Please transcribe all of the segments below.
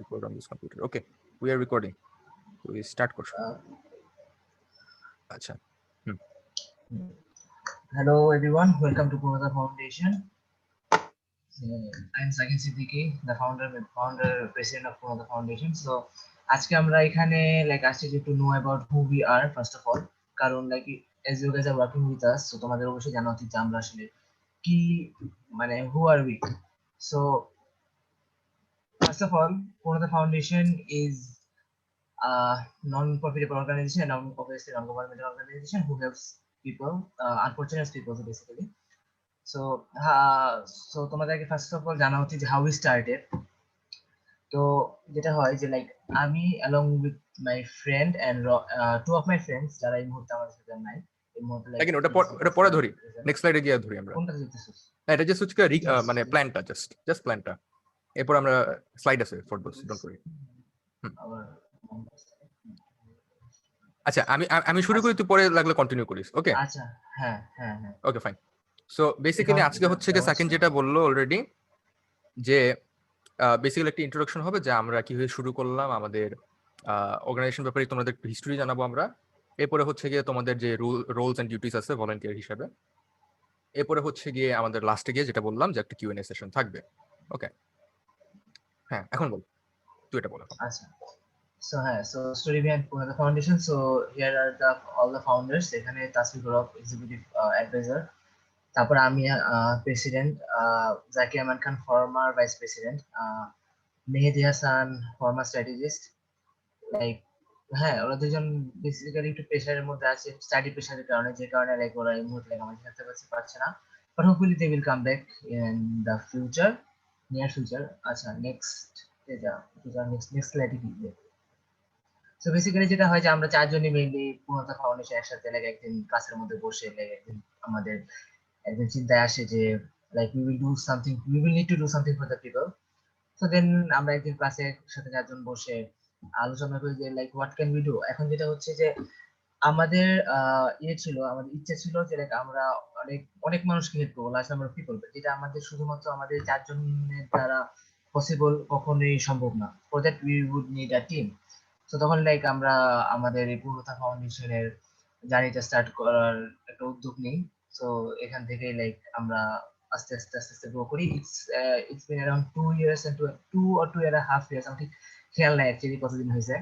record on this computer. Okay, we are recording. We start করছো আচ্ছা Hello everyone, welcome to Purnata Foundation. I'm Sakin Siddiqui, the founder president of Purnata Foundation. So আজকে আমরা এখানে আসছি to know about who we are first of all, কারণ as you guys are working with us, so তোমাদের অবশ্যই জানা উচিত যে আমরা আসলে কি মানে who are we. So first of all, Purnata Foundation is a non-profitable organization and obviously non-governmental organization who helps people, unfortunate people basically. So তোমাদেরকে ফার্স্ট অফ অল জানা উচিত যে হাউ উই স্টার্টেড। তো যেটা হয় যে আমি along with my friend and two of my friends যারা এই মুহূর্তে আমাদের সাথে নাই এই মুহূর্তে লাইক ওটা পরে ধরি, নেক্সট স্লাইডে গিয়ে ধরি আমরা। কোনটা দিতেছিস? এটা জাস্ট হচ্ছে মানে প্ল্যানটা, জাস্ট প্ল্যানটা, এরপর আমরা স্লাইড আছে ফর দোস, ডোন্ট ওয়ারি। আচ্ছা আমি শুরু করি, তুই পরে লাগলে কন্টিনিউ করিস। ওকে আচ্ছা, হ্যাঁ হ্যাঁ হ্ঁ, ওকে ফাইন। সো বেসিক্যালি আজকে হচ্ছে যে সেকেন্ড যেটা বললো অলরেডি, যে বেসিক্যালি একটা ইন্ট্রোডাকশন হবে যে আমরা কিভাবে শুরু করলাম, আমাদের অর্গানাইজেশন ব্যাপারে তোমাদের হিস্ট্রি জানাবো আমরা। এরপরে হচ্ছে গিয়ে তোমাদের যে রোলস এন্ড ডিউটিস আছে ভলান্টিয়ার হিসেবে। এরপরে হচ্ছে গিয়ে আমাদের লাস্টে গিয়ে যেটা বললাম যে একটা কিউএনএ সেশন থাকবে। ওকে হ্যাঁ, এখন বল, তুই এটা বলো। আচ্ছা, so story behind Purnata Foundation. So here are all the founders. এখানে তাসফিক হক এক্সিকিউটিভ অ্যাডভাইজার, তারপর আমি president, Zakir Ahmed Khan former vice president, Mehedi Hasan former strategist. হ্যাঁ, ওরা দুজন বেসিক্যালি একটু প্রেশারের মধ্যে আছে, স্টাডি প্রেশারের কারণে, যে কারণে ওরা এই মুহূর্তে আমাদের সাথে পারছে না, but hopefully they will come back in the future, near future. আচ্ছা, নেক্সট স্লাইডে কি দিয়ে। সো বেসিক্যালি যেটা হয় যে আমরা চারজনই মেইনলি পূর্ণতা ফাউন্ডেশন একসাথে একদিন ক্লাসের মধ্যে বসে একদিন আমাদের একদিন চিন্তায় আসে যে we will need to do something for the people. So then আমরা একদিন ক্লাসে সাথে চারজন বসে আলোচনা করি যে what can we do. এখন যেটা হচ্ছে যে আমাদের আমাদের ইচ্ছে ছিল যে আমরা অনেক মানুষকে হেল্প করবো, লার্জ নাম্বার অফ পিপল, যেটা আমাদের শুধুমাত্র আমাদের চারজনের দ্বারা পসিবল কখনোই সম্ভব না। For that we would need a team. তো তখন আমরা আমাদের এই পূর্ণতা ফাউন্ডেশনের জার্নিটা স্টার্ট করার একটা উদ্যোগ নিই। সো এখান থেকে আমরা আস্তে আস্তে গ্রো করি। It's been around 2 years and 2 or 2.5 years, আমি ঠিক খেয়াল নাই অ্যাকচুয়ালি কতদিন হয়েছে,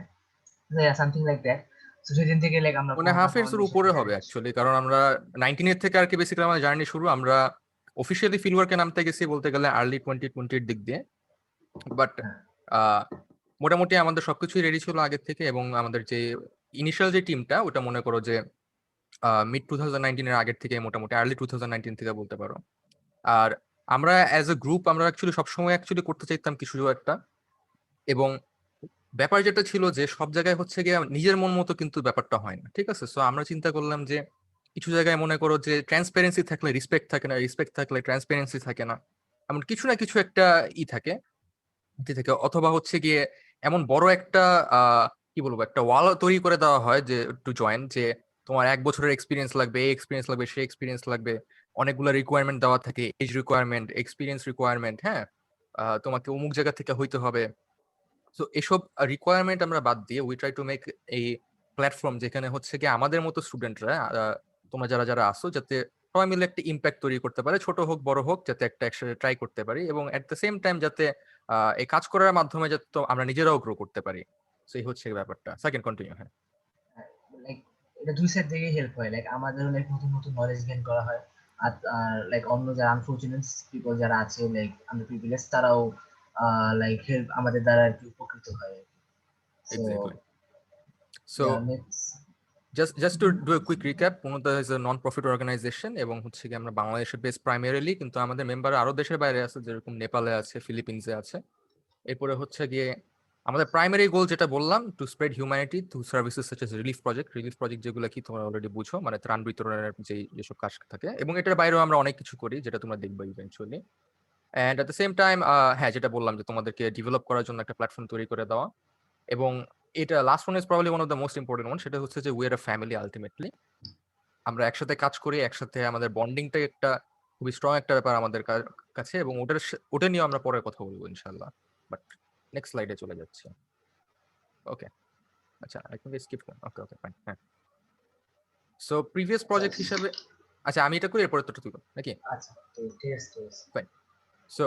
সামথিং লাইক দ্যাট। তো সেদিন থেকে আমরা মানে হাফ ইয়ার্স এর উপরে হবে অ্যাকচুয়ালি, কারণ আমরা 19 এর থেকে আর কি বেসিক্যালি আমাদের জার্নি শুরু। আমরা অফিশিয়ালি ফিল্ড ওয়ার্কে নামতে গেছি বলতে গেলে আর্লি 2020 এর দিক দিয়ে, বাট মোটামুটি আমাদের সবকিছুই রেডি ছিল আগের থেকে। এবং আমাদের যে ইনিশিয়াল যে টিমটা, ওটা মনে করো যে মিড 2019 এর আগের থেকে, মোটামুটি আর্লি 2019 থেকে বলতে পারো। আর আমরা অ্যাজ এ গ্রুপ আমরা অ্যাকচুয়ালি সবসময় অ্যাকচুয়ালি করতে চাইতাম কিছু একটা। এবং ব্যাপার যেটা ছিল যে সব জায়গায় হচ্ছে গিয়ে নিজের মন মতো কিন্তু ব্যাপারটা হয় না, ঠিক আছে? সো আমরা চিন্তা করলাম যে কিছু জায়গায় মনে করো যে ট্রান্সপারেন্সি থাকলে রিসপেক্ট থাকে না, রিসপেক্ট থাকলে ট্রান্সপারেন্সি থাকে না, এমন কিছু না কিছু একটা থাকে, থেকে অথবা হচ্ছে গিয়ে এমন বড় একটা কি বলবো, একটা ওয়াল তৈরি করে দেওয়া হয় যে টু জয়েন, যে তোমার 1 বছরের এক্সপিরিয়েন্স লাগবে, এই এক্সপিরিয়েন্স লাগবে, সেই এক্সপিরিয়েন্স লাগবে, অনেকগুলো রিকোয়ারমেন্ট দেওয়া থাকে, এজ রিকোয়ারমেন্ট, এক্সপিরিয়েন্স রিকোয়ারমেন্ট, হ্যাঁ তোমাকে অমুক জায়গা থেকে হইতে হবে। সো এসব রিকোয়ারমেন্ট আমরা বাদ দিয়ে উই ট্রাই টু মেক এই প্ল্যাটফর্ম যেখানে হচ্ছে কি আমাদের মতো স্টুডেন্টরা, তোমরা যারা যারা আসো, যাতে সবাই মিলে একটা ইম্প্যাক্ট তৈরি করতে পারে, ছোট হোক বড় হোক, যাতে একটা একসাথে ট্রাই করতে পারি, এবং এট দ্য সেম টাইম যাতে এই কাজ করার মাধ্যমে যাতে আমরা নিজেরাও গ্রো করতে পারি। সেই হচ্ছে ব্যাপারটা। Second continue. হ্যাঁ, এটা দুই সাইড থেকে হেল্প হয়, আমাদের নতুন নতুন নলেজ গেইন করা হয়, আর অন্য যারা আনফরচুনেট পিপল যারা আছে আন্ডার প্রিভিলেজ, তারাও হেল্প আমাদের দ্বারা আর কি উপকৃত হয়। Exactly. So just to do a quick recap, Purnota is a non profit organization, এবং হচ্ছে কি আমরা বাংলাদেশের বেস প্রাইমারিলি, কিন্তু আমাদের মেম্বার আরো দেশের বাইরে আছে, যেরকম নেপালে আছে, ফিলিপিন্সে আছে। এরপরে হচ্ছে গিয়ে আমাদের প্রাইমারি গোল যেটা বললাম, to spread humanity through services such as relief project, যেগুলো কি তোমরা অলরেডি বুঝো, মানে ত্রাণ বিতরণের যেসব কাজ থাকে। এবং এটার বাইরেও আমরা অনেক কিছু করি, যেটা তোমরা দেখবে eventually. And at the same time হ্যাঁ, যেটা বললাম যে তোমাদেরকে ডেভেলপ করার জন্য একটা প্ল্যাটফর্ম তৈরি করে দেওয়া। এবং এটা last one is probably one of the most important one, সেটা হচ্ছে যে we R a family ultimately. আমরা একসাথে কাজ করি, একসাথে আমাদের বন্ডিংটা একটা খুবই স্ট্রং একটা ব্যাপার আমাদের কাছে, এবং ওটা নিয়ে আমরা পরে কথা বলবো ইনশাল্লাহ। বাট নেক্সট স্লাইডে চলে যাচ্ছি। ওকে, আচ্ছা I think skip okay okay fine. হ্যাঁ, সো প্রিভিয়াস প্রজেক্ট হিসাবে আচ্ছা আমি এটা করি এরপরে তোটা তুলো নাকি? আচ্ছা ঠিক আছে ঠিক আছে। Fine. So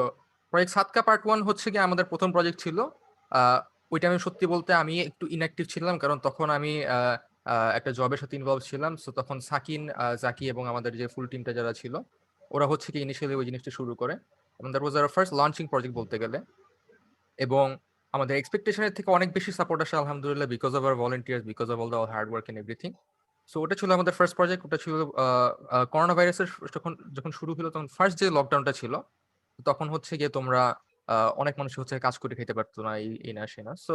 project Saatka part 1 হচ্ছে গিয়ে আমাদের প্রথম প্রজেক্ট ছিল। ওই টাইমে সত্যি বলতে আমি একটু ইনঅ্যাক্টিভ ছিলাম, কারণ তখন আমি একটা জবের সাথে ইনভলভ ছিলাম। সো তখন সাকিন, জাকি এবং আমাদের যে ফুল টিমটা যারা ছিল, ওরা হচ্ছে কি ইনিশিয়ালি ওই জিনিসটা শুরু করে, এবং that was our first launching project বলতে গেলে। এবং আমাদের এক্সপেকটেশনের থেকে অনেক বেশি সাপোর্ট আসে আলহামদুলিল্লাহ, because of our volunteers, because of all the hard work and everything. So ওটা ছিল আমাদের ফার্স্ট প্রজেক্ট। ওটা ছিল করোনা ভাইরাসের যখন যখন শুরু হলো, তখন ফার্স্ট যে লকডাউনটা ছিল, তখন হচ্ছে গিয়ে তোমরা অনেক মানুষ হচ্ছে কাজ করে খেতে পারতো না, এই না সে না। সো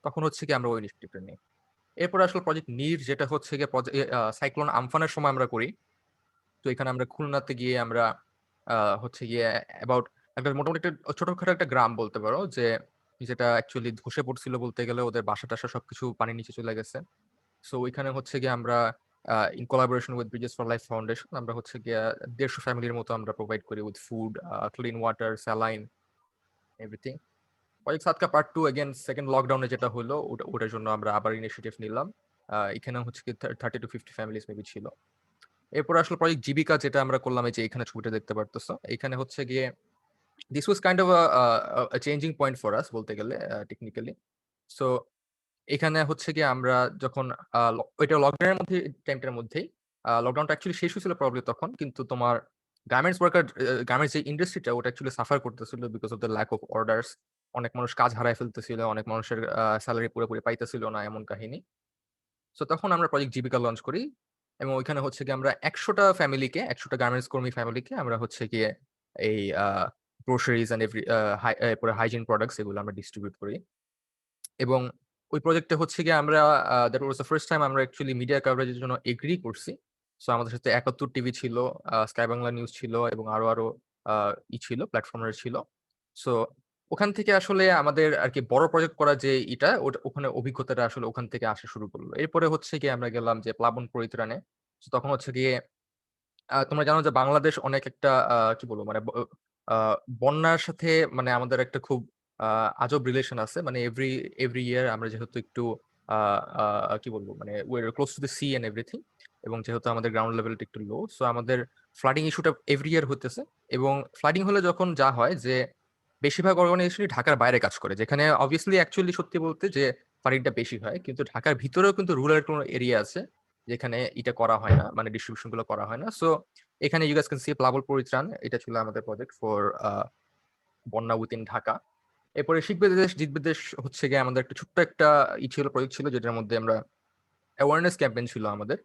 তখন হচ্ছে কি আমরা ওই ইনিশিয়েটিভটা নিই। এরপর আসলে প্রজেক্ট নীর, যেটা হচ্ছে গিয়ে সাইক্লোন আমফানের সময় আমরা করি। তো এখানে আমরা খুলনাতে গিয়ে আমরা হচ্ছে গিয়ে অ্যাবাউট একটা মোটামুটি একটা ছোটখাটো একটা গ্রাম বলতে পারো, যেটা অ্যাকচুয়ালি ধসে পড়ছিল বলতে গেলে, ওদের বাসা টাসা সবকিছু পানির নিচে চলে গেছে। সো ওইখানে হচ্ছে গিয়ে আমরা in collaboration with Bridges for Life Foundation আমরা হচ্ছে গিয়ে 150 ফ্যামিলির মতো আমরা প্রোভাইড করি with food, clean water, saline, everything. Project Saatka part 2 again second লকডাউনে যেটা হলো, ওটার জন্য আমরা আবার ইনিশিয়েটিভ নিলাম। এখানে হচ্ছে কি 30 to 50 ফ্যামিলিজ মেবি ছিল। এরপর আসলে প্রজেক্ট জীবিকা, যেটা আমরা করলাম, এই যে এখানে ছবিটা দেখতে পারতেছো, এখানে হচ্ছে গিয়ে this was kind of a changing point for us বলতে গেলে টেকনিক্যালি। সো এখানে হচ্ছে গিয়ে আমরা যখন ওইটা লকডাউনের মধ্যে, টাইমটার মধ্যেই লকডাউনটা অ্যাকচুয়ালি শেষ হয়েছিল প্রবাবলি তখন, কিন্তু তোমার গার্মেন্টস যে ইন্ডাস্ট্রিটা, ওটা অ্যাকচুয়ালি সাফার করতেছিল because of the lack of orders. অনেক মানুষ কাজ হারায় ফেলতেছিল, অনেক মানুষের স্যালারি পুরোপুরি পাইতেছিল না, এমন কাহিনী। সো তখন আমরা প্রজেক্ট জীবিকা লঞ্চ করি, এবং ওইখানে হচ্ছে গিয়ে আমরা 100টা ফ্যামিলিকে, 100টা গার্মেন্টস কর্মী ফ্যামিলিকে আমরা হচ্ছে গিয়ে এই গ্রোসারিজ এন্ড এভরি এরপরে হাইজিন প্রোডাক্টস এগুলো আমরা ডিস্ট্রিবিউট করি। এবং ওই প্রজেক্টে হচ্ছে গিয়ে আমরা that was the first time আমরা অ্যাকচুয়ালি মিডিয়া কভারেজের জন্য এগ্রি করছি। সো আমাদের সাথে ৭১ টিভি ছিল, স্কাই বাংলা নিউজ ছিল, এবং আরো ছিল, প্ল্যাটফর্মের ছিল। সো ওখান থেকে আসলে আমাদের আরকি বড় প্রজেক্ট করা যে ওখানে অভিজ্ঞতাটা আসলে ওখান থেকে আসা শুরু করলো। এরপরে হচ্ছে গিয়ে আমরা গেলাম যে প্লাবন পরিত্রাণে। সো তখন হচ্ছে গিয়ে তোমরা জানো যে বাংলাদেশ অনেক একটা কি বলবো, মানে আ বন্যার সাথে মানে আমাদের একটা খুব আ আজব রিলেশন আছে। মানে এভরি ইয়ার আমরা যেহেতু একটু আ আ কি বলবো, মানে we are close to the sea and everything, এবং যেহেতু আমাদের গ্রাউন্ড লেভেলটা একটু লো, সো আমাদের ফ্লাডিং ইস্যুটা এভরি ইয়ার হইতেছে। এবং ফ্লাডিং হলে যখন যা হয় যে বেশিরভাগ অর্গানাইজেশনই ঢাকার বাইরে কাজ করে, যেখানে অবভিয়াসলি অ্যাকচুয়ালি সত্যি বলতে যে ফ্লাডিংটা বেশি হয়, কিন্তু ঢাকার ভিতরেও কিন্তু রুরাল কোনো এরিয়া আছে যেখানে এটা করা হয় না, মানে ডিস্ট্রিবিউশন গুলো করা হয় না। সো এখানে ইউ গাইস ক্যান সি প্লাবন পরিত্রাণ, এটা ছিল আমাদের প্রজেক্ট ফর বন্যা উইথিন ঢাকা। এরপরে শিখবে দেশ জিতবে দেশ হচ্ছে গিয়ে আমাদের একটা ছোট্ট একটা ছিল, প্রজেক্ট ছিল, যেটার মধ্যে আমরা অ্যাওয়ারনেস ক্যাম্পেইন ছিল আমাদের।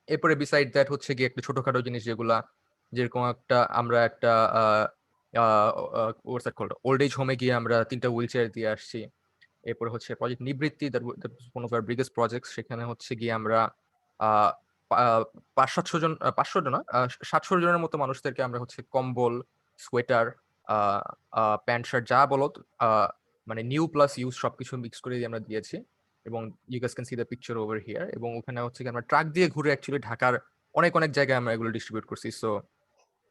এরপরে বিসাইড দ্যাট হচ্ছে গিয়ে একটা ছোটখাটো জিনিস, যেগুলা যেরকম একটা আমরা একটা what's that called old age হোমে গিয়ে আমরা ৩টা হুইল চেয়ার দিয়ে আসছি। এরপরে হচ্ছে project Nibritti, that one of our biggest projects. সেখানে হচ্ছে গিয়ে আমরা আ পা ৫০০ জন, ৫০০ জন না, ৭০০ জনের মতো মানুষদেরকে আমরা হচ্ছে কম্বল, sweater, uh uh pant shirt যা বলো, আ মানে নিউ প্লাস ইউজ সবকিছু মিক্স করে আমরা দিয়েছি। এবং you guys can see the picture over here. এবং ওখানে হচ্ছে গিয়ে আমরা ট্রাক দিয়ে ঘুরে অ্যাকচুয়ালি ঢাকার অনেক জায়গায় আমরা এগুলো ডিস্ট্রিবিউট করছি। সো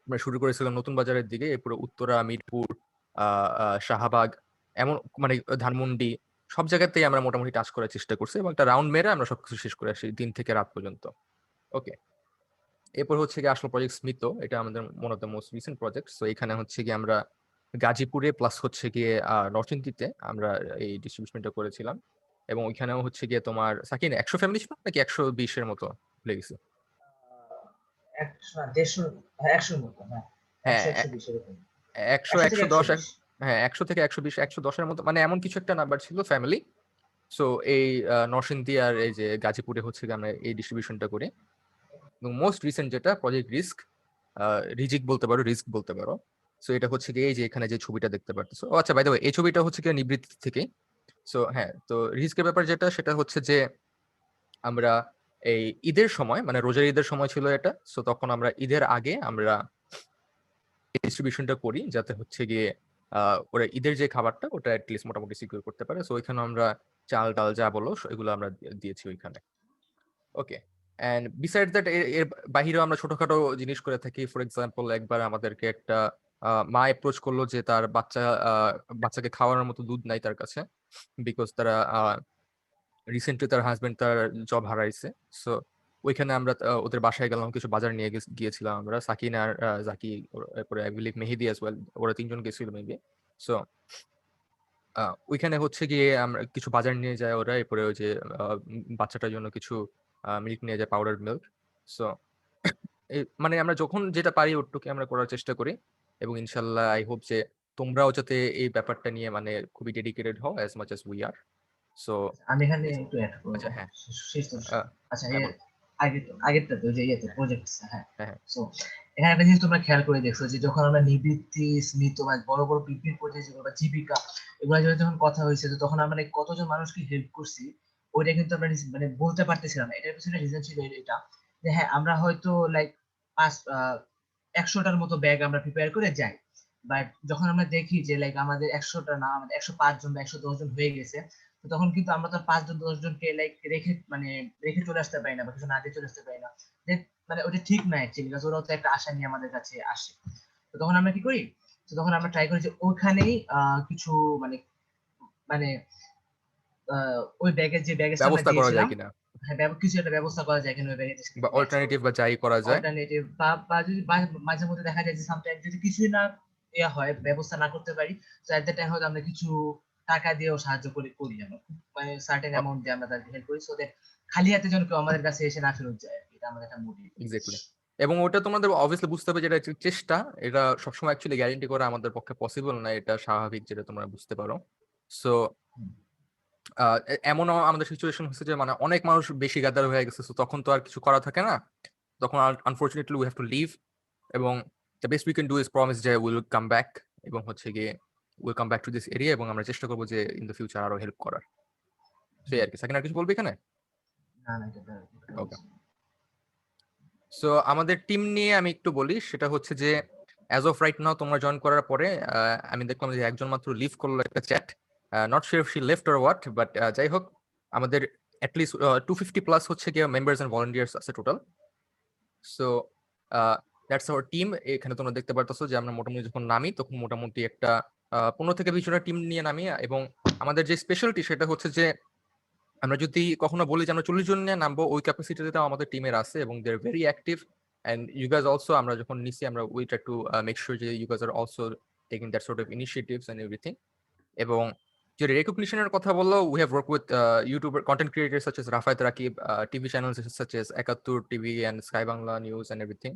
আমরা শুরু করেছিলাম নতুন বাজারের দিকে, এরপরে উত্তরা, মিরপুর, আ আ শাহবাগ, এমন মানে ধানমন্ডি, সব জায়গাতেই আমরা মোটামুটি টাচ করার চেষ্টা করছি, এবং একটা রাউন্ড মেরে আমরা সবকিছু শেষ করে আসি দিন থেকে রাত পর্যন্ত। ওকে। এরপর হচ্ছে গিয়ে আসলো প্রজেক্ট স্মিত। এটা আমাদের one of the most recent project. So এখানে হচ্ছে গিয়ে আমরা গাজীপুরে প্লাস হচ্ছে গিয়ে নরসিংদীতে আমরা এই ডিস্ট্রিবিউশনটা করেছিলাম। এবং ওইখানেও হচ্ছে গিয়ে তোমার সাকিন ১০০ ফ্যামিলি ছিল নাকি ১২০ এর মতো ভুলে গেছি। ১০০ না ১৫০, হ্যাঁ ১০০ মতো, হ্যাঁ হ্যাঁ, ১০০ ১২০ এরকম। ১০০, ১০০ থেকে ১১০, ১২০। হ্যাঁ ১০০ থেকে ১২০, ১১০ এর মতো, মানে এমন কিছু একটা নাম্বার ছিল ফ্যামিলি। সো এই নরসিংদী আর এই যে গাজীপুরে হচ্ছে গিয়ে আমরা এই ডিস্ট্রিবিউশনটা করি। এবং মোস্ট রিসেন্ট যেটা প্রজেক্ট রিস্ক, রিস্ক বলতে পারো। সো এটা হচ্ছে গিয়ে এই যে এখানে যে ছবিটা দেখতে পারতেছো। ও আচ্ছা, বাই দ্য ওয়ে, এই ছবিটা হচ্ছে গিয়ে নিবৃত্তি থেকে। সো হ্যাঁ, তো রিস্কের ব্যাপার যেটা, সেটা হচ্ছে যে আমরা এই ঈদের সময়, মানে রোজার ঈদের সময় ছিল এটা। সো তখন আমরা ঈদের আগে আমরা ডিস্ট্রিবিউশনটা করি, যাতে হচ্ছে গিয়ে ওরা ঈদের যে খাবারটা ওটা এটলিস্ট মোটামুটি সিকিউর করতে পারে। সো ওইখানে আমরা চাল ডাল যা বলো এগুলো আমরা দিয়েছি ওইখানে। ওকে। অ্যান্ড বিসাইড দ্যাট এর বাহিরেও আমরা ছোটখাটো জিনিস করে থাকি। ফর এক্সাম্পল, একবার আমাদেরকে একটা মা অ্যাপ্রোচ করলো যে তার বাচ্চাকে খাওয়ানোর মতো দুধ নাই তার কাছে, বিকজ তারা রিসেন্টলি তার হাজবেন্ড তার জব হারাইছে। সো ওইখানে আমরা ওদের বাসায় গেলাম, কিছু বাজার নিয়ে গিয়েছিলাম আমরা, সাকিন আর জাকি, এরপরে I believe Mehedi as well, ওরা 3জন গেছিল মেবি। সো ওইখানে হচ্ছে গিয়ে আমরা কিছু বাজার নিয়ে যায় ওরা, এরপরে ওই যে বাচ্চাটার জন্য কিছু মিল্ক নিয়ে যায়, পাউডার মিল্ক। সো মানে আমরা যখন যেটা পারি ওটুকু আমরা করার চেষ্টা করি, এবং ইনশাল্লাহ আই হোপ যে তোমরাও যাতে এই ব্যাপারটা নিয়ে মানে খুবই ডেডিকেটেড হও as much as we are. So আমি এখানে একটু অ্যাড করবো। আচ্ছা, হ্যাঁ, শেষ তো আচ্ছা হ্যাঁ, বল। আগেরটা তো যে ইয়েতে হ্যাঁ, প্রজেক্ট, হ্যাঁ। হ্যাঁ, হ্যাঁ, সো এখানে একটা জিনিস তোমরা খেয়াল করে দেখছো যে যখন আমরা নিবৃত্তি, স্মিত বা বড় বড় বিপির প্রজেক্ট যেগুলো বা জীবিকা এগুলো যখন কথা হয়েছে, তো তখন আমরা কতজন মানুষকে হেল্প করছি ওইটা কিন্তু আমরা মানে বলতে পারতেছিলাম না। এটার পিছনে রিজন ছিল এটা যে হ্যাঁ আমরা হয়তো লাইক 100টার মতো ব্যাগ আমরা প্রিপেয়ার করে যাই, বাট যখন আমরা দেখি যে লাইক আমাদের 100টা না, আমাদের 105 জন বা 110 জন হয়ে গেছে, তো তখন কিন্তু আমরা তো 5 জন 10 জনকে লাইক রেখে চলে আসতে পারি না, বা কিছু না দিয়ে চলে আসতে পারি না। মানে ওটা ঠিক না অ্যাকচুয়ালি, কারণ ওরাও তো একটা আশা নিয়ে আমাদের কাছে আসে। তো তখন আমরা কি করি, তো তখন আমরা ট্রাই করি যে ওখানেই কিছু মানে মানে ওই ব্যাগের যে ব্যাগেজ আমরা ব্যবস্থা করা যায় দিয়েছিলাম, কিনা, হ্যাঁ কিছু একটা ব্যবস্থা করা যায় কিনা ওই ব্যাগেজ বা ম্যাচ অল্টারনেটিভ করতে, বা যাই করা যায়। অল্টারনেটিভ বা যদি মাঝে মধ্যে দেখা যায় যে সামটাইম যদি কিছুই না ইয়া হয়, ব্যবস্থা না করতে পারি, তো এট দ্যাট টাইম হয়তো আমরা কিছু টাকা দিয়েও সাহায্য করি আমরা, মানে সার্টেন অ্যামাউন্ট দিয়ে আমরা তাদেরকে হেল্প করি, সো দ্যাট খালি হাতে যেন কেউ আমাদের কাছে এসে না ফেরত যায়। এটা আমাদের একটা মোটিভ। এক্স্যাক্টলি। এবং ওটা তোমাদের অবভিয়াসলি বুঝতে হবে, যেটা একটা চেষ্টা, এটা সবসময় অ্যাকচুয়ালি গ্যারান্টি করা আমাদের পক্ষে পসিবল না, এটা স্বাভাবিক, যেটা তোমরা বুঝতে পারো। সো এমনও আমাদের সিচুয়েশন হচ্ছে যে মানে অনেক মানুষ বেশি গ্যাদার হয়ে গেছে, so তখন তো আর কিছু করা থাকে না, তখন unfortunately we have to leave. এবং the best we can do is promise যে উইল কাম ব্যাক, এবং হচ্ছে গিয়ে will come back to this area, এবং আমরা চেষ্টা করবো যে ইন দ্য ফিউচার আরো হেল্প করার। সেই আর কি। সেকেন্ড আর কিছু বলবি এখানে? না না এটা ওকে। সো আমাদের টিম নিয়ে আমি একটু বলি, সেটা হচ্ছে যে অ্যাজ অফ রাইট নাও তোমরা জয়েন করার পরে আমি দেখলাম যে একজন মাত্র লিভ করলো একটা chat, not sure if she left or what, but যাই হোক, আমাদের অ্যাটলিস্ট 250 প্লাস হচ্ছে গিয়ে মেম্বার্স এন্ড ভলান্টিয়ার্স আছে total. So that's our team. এখানে তোমরা দেখতে পারতেছো যে আমরা মোটামুটি যখন নামি তখন মোটামুটি একটা 15 থেকে 20 জনের টিম নিয়ে নামি, এবং আমাদের যে স্পেশালিটি সেটা হচ্ছে যে আমরা যদি কখনো বলি যে আমরা 40 জন নিয়ে নামবো, ওই ক্যাপাসিটিতে আমাদের টিমের আছে, এবং they are very active. And you guys also, আমরা যখন নিছি আমরা we try to make sure যে you guys are also taking that sort of initiatives and everything. এবং যে রেকগনিশনের কথা বললো, we have work with YouTuber content creator such as Rafayet Rakib, TV channels such as 71 TV and Sky Bangla news and everything.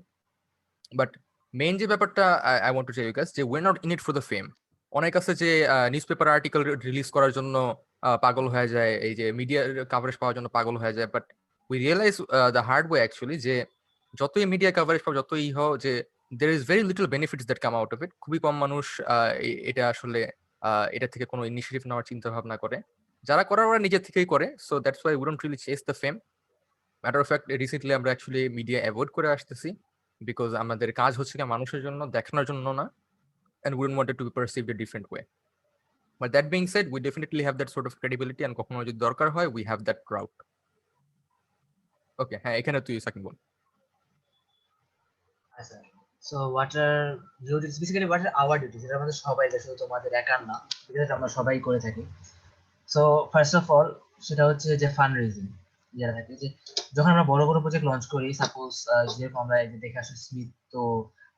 But main যে ব্যাপারটা I want to tell you guys, যে we are not in it for the fame. অনেক আছে যে news paper article release করার জন্য পাগল হয়ে যায়, এই যে মিডিয়ার কাভারেজ পাওয়ার জন্য পাগল হয়ে যায়। But we realise the hard way actually, যে যতই মিডিয়া কাভারেজ পাও, যতই হও, যে there is very little benefits that come out of it. খুবই কম মানুষ এটা আসলে এটা থেকে কোনো ইনিশিয়েটিভ নেওয়ার চিন্তা ভাবনা করে। যারা করে ওরা নিজের থেকেই করে। So that's why we don't really chase the fame. Matter of fact, recently আমরা অ্যাকচুয়ালি মিডিয়া অ্যাভয়েড করে আসতেছি, বিকজ আমাদের কাজ হচ্ছে কি মানুষের জন্য, দেখানোর জন্য না, and we don't want it to be perceived a different way. But that being said, we definitely have that sort of credibility, and কখনো যদি দরকার হয় we have that crowd. ওকে, হ্যাঁ, এখানে তুই সাকিব বল। আচ্ছা, so what are duties, basically what are hour duties, এটা আমাদের সবাই, শুধু তোমাদের একার না, এটা আমরা সবাই করে থাকি। সো ফার্স্ট অফ অল সেটা হচ্ছে যে ফান্ড রেজিং যেটা থাকে, যে যখন আমরা বড় বড় প্রজেক্ট লঞ্চ করি, সাপোজ যেরকম আমরা এই যে দেখে আসি স্মিথ, তো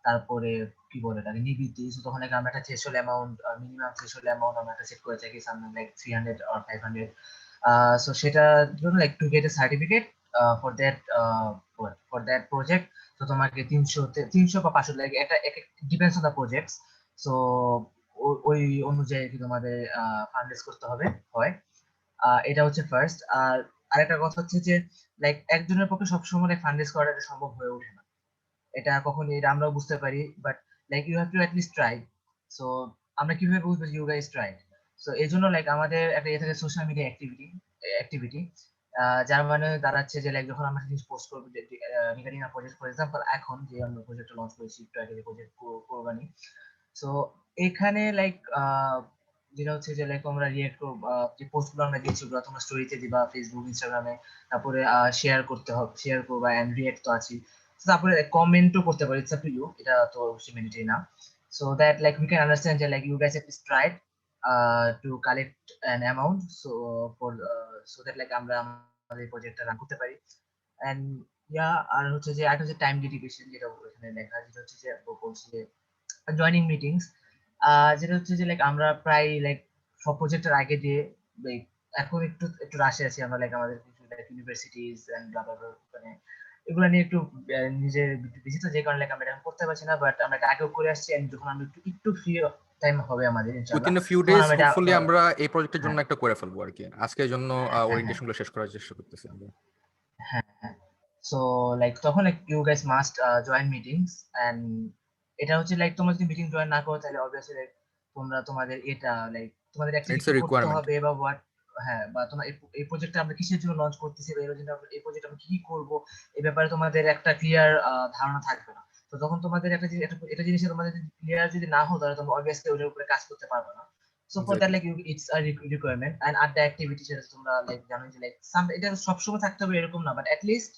তারপরে কি বলে এটাকে নিবৃত্তি, তো তখন আমরা একটা threshold amount, minimum threshold amount আমরা একটা সেট করে থাকি, সামথিং লাইক 300 অর 500। সো সেটার জন্য like to get A certificate for that project, তো তোমাকে 300 বা 500 লাগে, এটা depends on the project. So ওই অনুযায়ী কি তোমাদের ফান্ড রেজ করতে হবে হয়। এটা হচ্ছে ফার্স্ট। আর আরেকটা কথা হচ্ছে যে লাইক একজনের পক্ষে সবসময় ফান্ড রেজ করাটা এটা সম্ভব হয়ে ওঠে না, এটা কখনই, এটা আমরাও বুঝতে পারি, but like you have to at least try. So আমরা কিভাবে বুঝবো ইউ গাইস ট্রাই? সো এই জন্য লাইক আমাদের একটা ইয়ে থাকে সোশ্যাল মিডিয়া অ্যাক্টিভিটি, যার মানে দাঁড়াচ্ছে যে লাইক যখন আমরা জিনিস পোস্ট করবো regarding a project, for example এখন যে আমরা প্রজেক্টটা লঞ্চ করেছি একটু আগে, যে প্রজেক্ট কোরবানি, সো এখানে লাইক যেটা হচ্ছে যে লাইক আমরা রিয়েক্ট করব, যে পোস্টগুলো আমরা দিয়েছি ওগুলো তোমরা স্টোরিতে দিবা, ফেসবুক ইনস্টাগ্রামে, তারপরে শেয়ার করতে হবে, শেয়ার করবা, এন্ড রিয়েক্ট তো আছে, তারপরে কমেন্টও করতে পারি, ইটস আপ টু ইউ, এটা তো অবশ্যই ম্যান্ডেটরি না। so that like we can understand that like you guys have tried to collect an amount so that like আমরা আমাদের প্রজেক্টটা রান করতে পারি and yeah আর হচ্ছে যে একটা হচ্ছে টাইম ডেডিকেশন যেটা এখানে লেখা যেটা হচ্ছে যে বলছি যে জয়েনিং মিটিংস যেটা হচ্ছে যে লাইক আমরা প্রায় লাইক সব প্রজেক্টের আগে দিয়ে লাইক এখন একটু একটু রাশে আছি আমরা লাইক আমাদের কিছু লাইক ইউনিভার্সিটিজ এন্ড ব্লা ব্লা মানে এগুলো নিয়ে একটু নিজের বিজি তো যে কারণে লাইক আমরা এটা করতে পারছি না বাট আমরা এটা আগেও করে আসছি এন্ড যখন আমরা একটু একটু ফ্রি টাইম হবে আমাদের ইনশাআল্লাহ উইথিন আ ফিউ তখন ডেজ আমরা এটা হোপফুলি আমরা এই প্রজেক্টের জন্য হ্যাঁ একটা করে ফেলবো আর কি আজকের জন্য হ্যাঁ হ্যাঁ ওরিয়েন্টেশন গুলো শেষ করার চেষ্টা করতেছি আমরা হ্যাঁ হ্যাঁ সো লাইক তখন like you guys must join meetings and এটা হচ্ছে লাইক তোমরা যদি মিটিং জয়েন না করো তাহলে অবভিয়াসলি লাইক তোমরা তোমাদের এটা লাইক তোমাদের ইটস অ্যাক্টিভিটি এ করতে রিকোয়ারমেন্ট হবে বা হোয়াট হ্যাঁ বা তোমার এই প্রজেক্টটা আমরা কিসের জন্য লঞ্চ করতেছি বা এই প্রজেক্ট আমরা কি করব এই ব্যাপারে তোমাদের একটা ক্লিয়ার ধারণা থাকবে না তো তখন তোমাদের একটা জিনিস এটা জিনিসে তোমাদের ক্লিয়ার যদি না হো তাহলে তোমরা অবভিয়াসলি ওটার উপরে কাজ করতে পারবে না so for that like it's a requirement and আর দ্য অ্যাক্টিভিটি সেটা তোমরা লাইক জানো যে লাইক সাম এটা সবসময় থাকতে হবে এরকম না বাট অ্যাট লিস্ট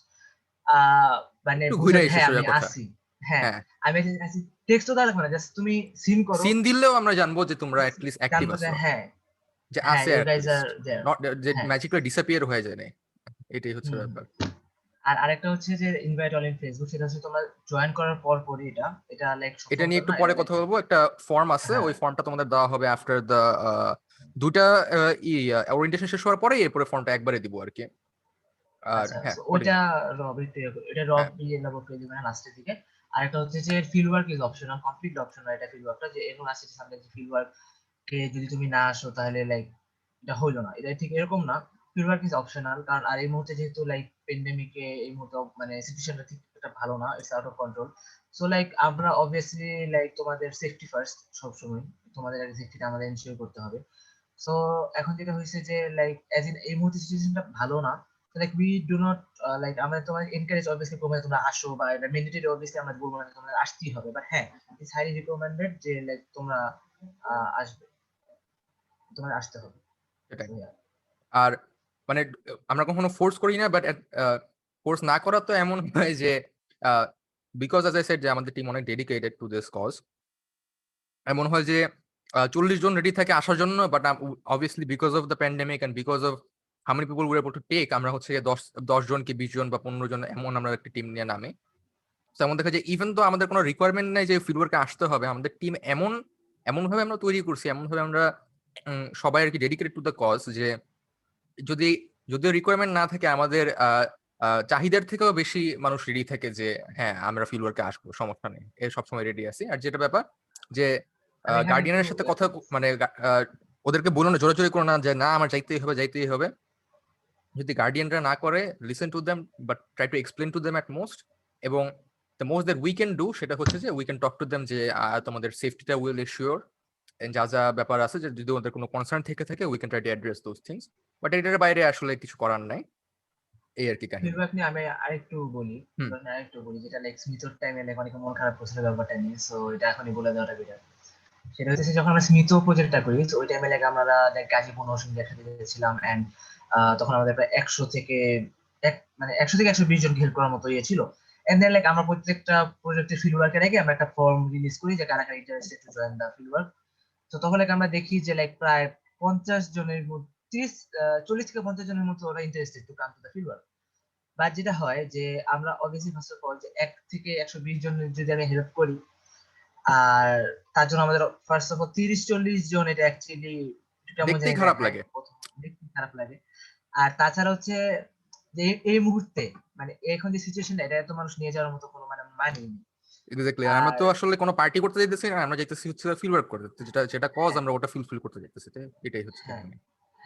মানে একটু ঘুরে বুঝাতে এসে হ্যাঁ আমি সোজা কথা আসি হ্যাঁ হ্যাঁ আমি আসি টেক্সট তো দেওয়া লাগবে না জাস্ট তুমি সিন করো সিন দিলেও আমরা জানবো যে তোমরা অ্যাটলিস্ট অ্যাক্টিভ জানবো যে আছো হ্যাঁ যে হ্যাঁ আছে you guys are at least there not যে হ্যাঁ ম্যাজিক্যালি ডিসঅ্যাপিয়ার হয়ে যায় না এটাই হচ্ছে হুম হুম। ব্যাপার আর আরেকটা হচ্ছে যে ইনভাইট অল ইন ফেসবুক সেটা হচ্ছে তোমরা জয়েন করার পর পরই এটা লাইক এটা সচরাচর নিয়ে একটু না পরে এটা কথা like বলবো একটা ফর্ম আছে হ্যাঁ ওই ফর্মটা তোমাদের দেওয়া হবে আফটার দ্য দুটা ওরিয়েন্টেশন শেষ হওয়ার পরে এরপরে ফর্মটা একবারে দিব আর কি আর আচ্ছা হ্যাঁ so ওইটা কন্টিনিউ এটা রব হ্যাঁ ইয়ে লাগবে পেয়ে দিবেন লাস্টের দিকে আরেকটা হচ্ছে যে field work is optional complete optional এটা ফিল্ড ওয়ার্কটা যে এখন আসছে যে সামনে যে ফিল্ড ওয়ার্ক কে যদি তুমি না আসো তাহলে লাইক এটা হইলো না এটা ঠিক এরকম না ফিল্ড ওয়ার্ক ইজ অপশনাল কারণ আর এই মুহূর্তে যেহেতু লাইক পেন্ডেমিকে এই মুহূর্তে মানে সিচুয়েশনটা ঠিক একটা ভালো না it's out of control so like আমরা অবভিয়াসলি লাইক তোমাদের সেফটি ফার্স্ট সবসময় তোমাদের আগে সেফটিটা আমাদের এনশিওর করতে হবে সো এখন যেটা হয়েছে যে লাইক অ্যাজ ইন এই মুহূর্তে সিচুয়েশনটা ভালো না like we do not like আমরা তোমার এনকারেজ অবভিয়াসলি করবো তোমরা আসো বা এটা ম্যান্ডেটরি অবভিয়াসলি আমরা বলবো না যে তোমাদের আসতেই হবে বাট হ্যাঁ ইটস হাইলি রিকমেন্ডেড যে লাইক তোমরা আসবে তোমার আসতে হবে সেটাই So, yeah. আর মানে আমরা কখনো ফোর্স করি না বাট ফোর্স না করা তো এমন হয় যে বিকজ অ্যাজ আই সেড যে আমাদের টিম অনেক ডেডিকেটেড টু দিস কজ এমন হয় যে 40 জন রেডি থাকে আসার জন্য but obviously because of the pandemic and because of how many people will able to take আমরা হচ্ছে 10 জন কি 20 জন বা 15 জন এমন আমরা একটা টিম নিয়ে নামে তেমন দেখা যায় ইভেন তো আমাদের কোনো রিকোয়ারমেন্ট নাই যে ফিল্ড ওয়ার্কে আসতে হবে আমাদের টিম এমন ভাবে আমরা তৈরি করছি এমন ভাবে আমরা সবাই আর কি ডেডিকেটেড টু দ্য কজ যে যদি যদিও রিকোয়ারমেন্ট না থাকে আমাদের চাহিদার থেকেও বেশি মানুষ রেডি থাকে যে হ্যাঁ আমরা ফিল্ড ওয়ার্কে আসবো সমস্যা নেই এর সবসময় রেডি আছি আর যেটা ব্যাপার যে আমি এখানে একটু গার্ডিয়ানের সাথে কথা মানে ওদেরকে বলো না জোরাজোরি করো না যে না আমার যাইতেই হবে যদি গার্ডিয়ানরা না করে listen to them but try to explain to them at most এবং the most that we can do সেটা হচ্ছে যে we can talk to them যে তোমাদের সেফটিটা উইল এশিওর যা যা ব্যাপার আছে যে যদি ওদের কোনো কনসার্ন থেকে থাকে we can try to address those things but এটার বাইরে আসলে কিছু করার নাই এই আর কি কাহিনী ফিডব্যাক নিয়ে আমি আরেকটু বলি হুম যেটা লাইক স্মিথর টাইমে লাইক অনেক মন খারাপ করছিল ব্যাপারটা নিয়ে সো এটা এখনই বলে দেওয়াটা বেটার সেটা হচ্ছে যখন আমরা স্মিথ প্রজেক্টটা করি তো ওই টাইমে লাইক আমরা লাইক গাজীপুর নরসিংদী একসাথে গেছিলাম এন্ড তখন আমাদের প্রায় 100 থেকে 120 জনকে হেল্প করার মতো ইয়ে ছিল এন্ড দেন লাইক আমরা প্রত্যেকটা প্রজেক্টের ফিল্ড ওয়ার্কের আগে আমরা একটা ফর্ম রিলিজ করি যে কারা কারা interested to join the field work তো তখন লাইক আমরা দেখি যে লাইক প্রায় 50 জনের মধ্যে 40 থেকে 50 জনের মতো ওরা interested to come to the field work but যেটা হয় যে আমরা অবভিয়াসলি ফার্স্ট অফ অল যে 1 থেকে 120 জনের যদি আমি হেল্প করি আর তার জন্য আমাদের ফার্স্ট অফ অল 30-40 জন এটা অ্যাকচুয়ালি কেমন দেখতেই জানি খারাপ দেখায় লাগে দেখতে খারাপ লাগে আর তাছাড়া হচ্ছে যে এই মুহূর্তে মানে এখন যে সিচুয়েশন এটা এত মানুষ নিয়ে যাওয়ার মতো কোনো মানে নেই এক্স্যাক্টলি আমরা আর তো আসলে কোনো পার্টি করতে যাইতেছি না আমরা যাইতেছি হচ্ছে ফিল্ড ওয়ার্ক করতে যেটা কজ হ্যাঁ আমরা ওটা ফিল করতে যাইতেছি এটাই হচ্ছে হ্যাঁ কাহিনী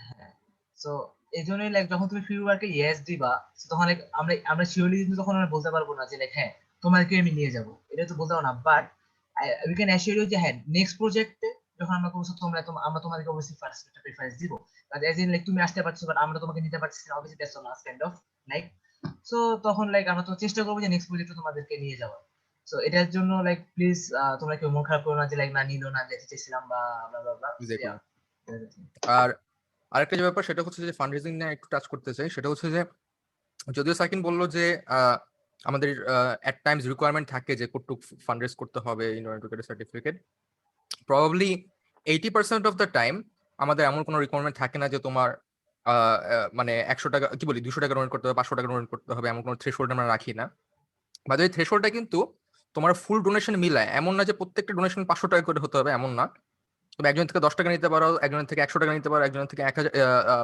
হ্যাঁ সো এই জন্যই লাইক যখন তুমি ফিল্ড ওয়ার্কে ইয়েস দিবা তখন like আমরা শিওরলি কিন্তু তখন আমরা বলতে পারবো না যে লাইক হ্যাঁ তোমাদেরকে আমি নিয়ে যাবো এটা তো বলতে পারবো না but we can assure you যে হ্যাঁ নেক্সট প্রজেক্টে যখন আমরা করবো আমরা তোমাদেরকে অবশ্যই ফার্স্ট একটা প্রেফারেন্স দিব বাট এজ ইন লাইক তুমি আসতে পারছো বাট আমরা তোমাকে নিতে পারছি না অবশ্যই that's not kind of like so তখন লাইক আমরা তো চেষ্টা করবো যে নেক্সট প্রজেক্টে তোমাদেরকে নিয়ে যাওয়ার সো এটার জন্য লাইক প্লিজ তোমরা কেউ মন খারাপ করো না যে লাইক না নিলো না যেতে চেয়েছিলাম বা blah blah blah. So, exactly yeah, that's the thing. আর আরেকটা যে ব্যাপার সেটা হচ্ছে যে ফান্ড রেজিং নিয়ে একটু টাচ করতে চাই সেটা হচ্ছে যে যদিও সাকিন বললো যে আমাদের এট টাইমস রিকোয়ারমেন্ট থাকে যে কতটুকু ফান্ড রেজ করতে হবে in order to get A certificate. Probably 80% of the time আমাদের এমন কোনো রিকোয়ারমেন্ট থাকে না যে তোমার মানে 100 টাকা কি বলি 200 টাকা ডোনেট করতে হবে, 500 টাকা ডোনেট করতে হবে, এমন কোনো থ্রেশহোল্ড আমরা রাখি না। বাট এই থ্রেশহোল্ডটা কিন্তু তোমার ফুল ডোনেশন মিলায়, এমন না যে প্রত্যেকটা ডোনেশন 500 টাকা করে হতে হবে, এমন না। তুমি একজন থেকে 10 টাকা নিতে পারো, একজনের থেকে 100 টাকা নিতে পারো, একজনের থেকে 1000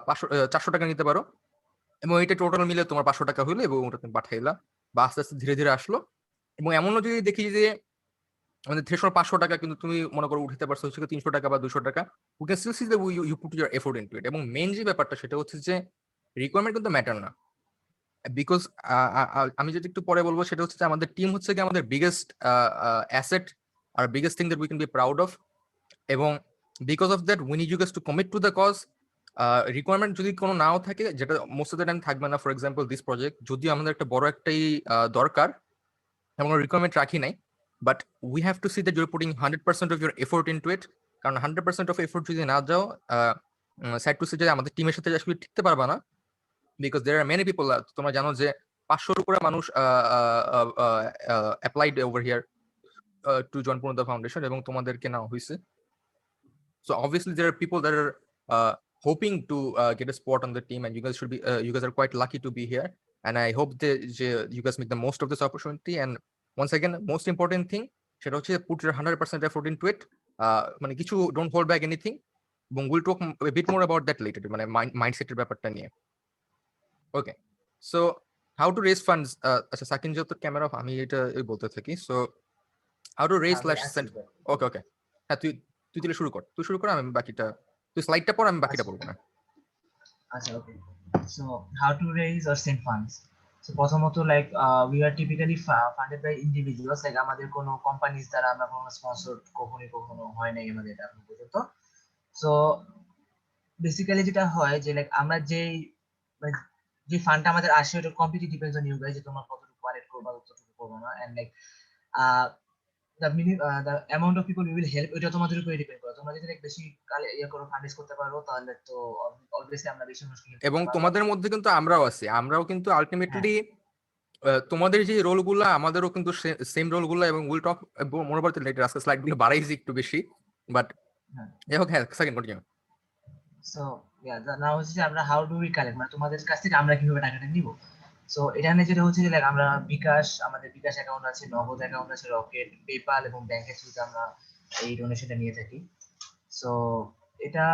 500 400 টাকা নিতে পারো, এবং এটা টোটাল মিলে তোমার 500 টাকা হইলো এবং ওটা তুমি পাঠাইলা বা আস্তে আস্তে ধীরে ধীরে আসলো। এবং এমনও যদি দেখি যে আমাদের থ্রেশহোল্ড 500 টাকা, কিন্তু তুমি মনে করো উঠাতে পারছো হচ্ছে 300 টাকা বা 200 টাকা, we can still see that you put your effort into it. এবং মেইন যে ব্যাপারটা সেটা হচ্ছে যে রিকোয়ারমেন্ট কিন্তু ম্যাটার না, বিকজ আমি যেটা একটু পরে বলবো সেটা হচ্ছে যে আমাদের টিম হচ্ছে কি আমাদের বিগেস্ট অ্যাসেট আর biggest thing that we can be proud of. এবং because of that we need you guys to commit to the cause. Requirement যদি কোনো নাও থাকে, যেটা মোস্ট অফ দ্য টাইম থাকবে না, ফর এক্সাম্পল দিস প্রজেক্ট যদিও আমাদের একটা বড় একটাই দরকার, আমরা রিকোয়ারমেন্ট রাখি নাই, but we have two see that your putting 100% of your effort into ইট। কারণ 100% অফ এফোর্ট যদি না যাও, স্যাড টু সি যে আমাদের টিমের সাথে আসলে টিকতে পারবা না, because there are many people. তোমরা জানো যে 500-র উপরে মানুষ applied over here to join Purnata Foundation, এবং তোমাদেরকে নেওয়া হয়েছে। So obviously there are people that are hoping to get a spot on the team, and you guys should be you guys are quite lucky to be here, and I hope that you guys make the most of this opportunity. And once again, most important thing সেটা হচ্ছে put your 100% effort into it. মানে কিছু don't hold back anything, এবং we'll talk a bit more about that later, মানে মাইন্ডসেটের ব্যাপারটা নিয়ে। Okay, so how to raise funds? আচ্ছা সাকিন যেহেতু ক্যামেরা অফ, আমি এটা বলতে থাকি। So how to raise slash send. Okay, okay, হ্যাঁ তুই তুই তাহলে শুরু কর, আমি বাকিটা, তুই স্লাইডটা পড়, আমি বাকিটা বলবো না। আচ্ছা, okay. So how to raise or send funds. So প্রথমত like we are typically funded by individuals, like আমাদের কোনো কোম্পানিজ দ্বারা আমরা কোনো স্পন্সর কখনো হয় নাই আমাদের এটা এখন পর্যন্ত। সো বেসিক্যালি যেটা হয় যে লাইক আমরা মানে যে ফান্ডটা আমাদের আসে ওটা completely depends on you guys, যে তোমরা কতটুকু কালেক্ট করবা কতটুকু করবে না, and like the amount of people we will help এটা তোমাদের উপরে ডিপেন্ড করে। তোমরা যদি বেশি করো, ফান্ড করতে পারো, তাহলে তো অবভিয়াসলি আমরা বেশি মানুষকে help এবং করতে পারবো। তোমাদের মধ্যে কিন্তু আমরাও আছি, আমরাও কিন্তু আলটিমেটলি তোমাদের যে রোলগুলো আমাদেরও কিন্তু সেম রোলগুলো, এবং will talk more about it later. আজকে স্লাইডগুলো বাড়াইছি একটু বেশি, বাট যাই হোক, হ্যাঁ সেকেন্ড কন্টিনিউ। সো নাও হচ্ছে আমরা হাউ ডু উই কালেক্ট, মানে তোমাদের কাছ থেকে আমরা কিভাবে টাকাটা নিব। সো এখানে যেটা হচ্ছে যে লাইক আমরা আমাদের বিকাশ অ্যাকাউন্ট আছে, নগদ অ্যাকাউন্ট আছে, রকেট, পেপাল এবং ব্যাংকের থ্রুতে আমরা এই ডোনেশনটা নিয়ে থাকি। সো এটা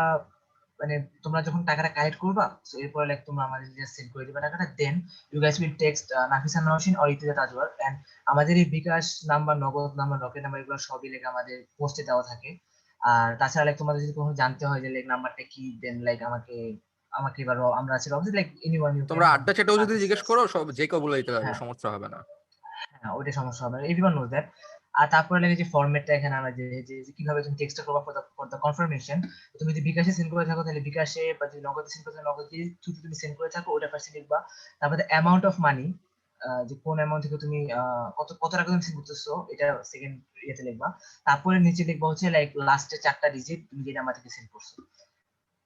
মানে তোমরা যখন টাকাটা কালেক্ট করবা, সো এরপর লাইক তোমরা আমাদের জাস্ট সেন্ড করে দিবা টাকাটা, then you guys will text Nafisa Nowshin or Itiza Tazwar, and আমাদের এই bKash number, Nagad number, Rocket number এগুলো সবই লাইক আমাদের পোস্টে দেওয়া থাকে। আর তাছাড়া লাইক তোমাদের যদি কখনো জানতে হয় যে লাইক নাম্বারটা কি, দেন লাইক আমাকে এবার আমরা আছে অবশ্যই লাইক এনিওয়ান ইউ তোমরা আড্ডা চ্যাটেও যদি জিজ্ঞেস করো, সব যে কেউ বলে দিতে পারবে, হ্যাঁ সমস্যা হবে না। হ্যাঁ, ওইটা সমস্যা হবে না, এভরিওয়ান নোজ দ্যাট। আর তারপরে লাগে যে ফরম্যাটটা এখানে আমরা যে কিভাবে তুমি টেক্সটটা করবা ফর দা কনফার্মেশন। তুমি যদি বিকাশে সেন্ড করে থাকো তাহলে বিকাশে, বা যদি নগদে সেন্ড করে থাকো নগদে থ্রুতে তুমি সেন্ড করে থাকো, ওটা ফার্স্টে লিখবা। তারপরে অ্যামাউন্ট অফ মানি, যে কোন অ্যামাউন্ট থেকে তুমি কত টাকা তুমি সেন্ড করতেছো, এটা সেকেন্ড ইয়েতে লিখবা। তারপরে নিচে লিখবা হচ্ছে লাইক লাস্টে 4টা ডিজিট তুমি যেটা আমার থেকে সেন্ড করছো।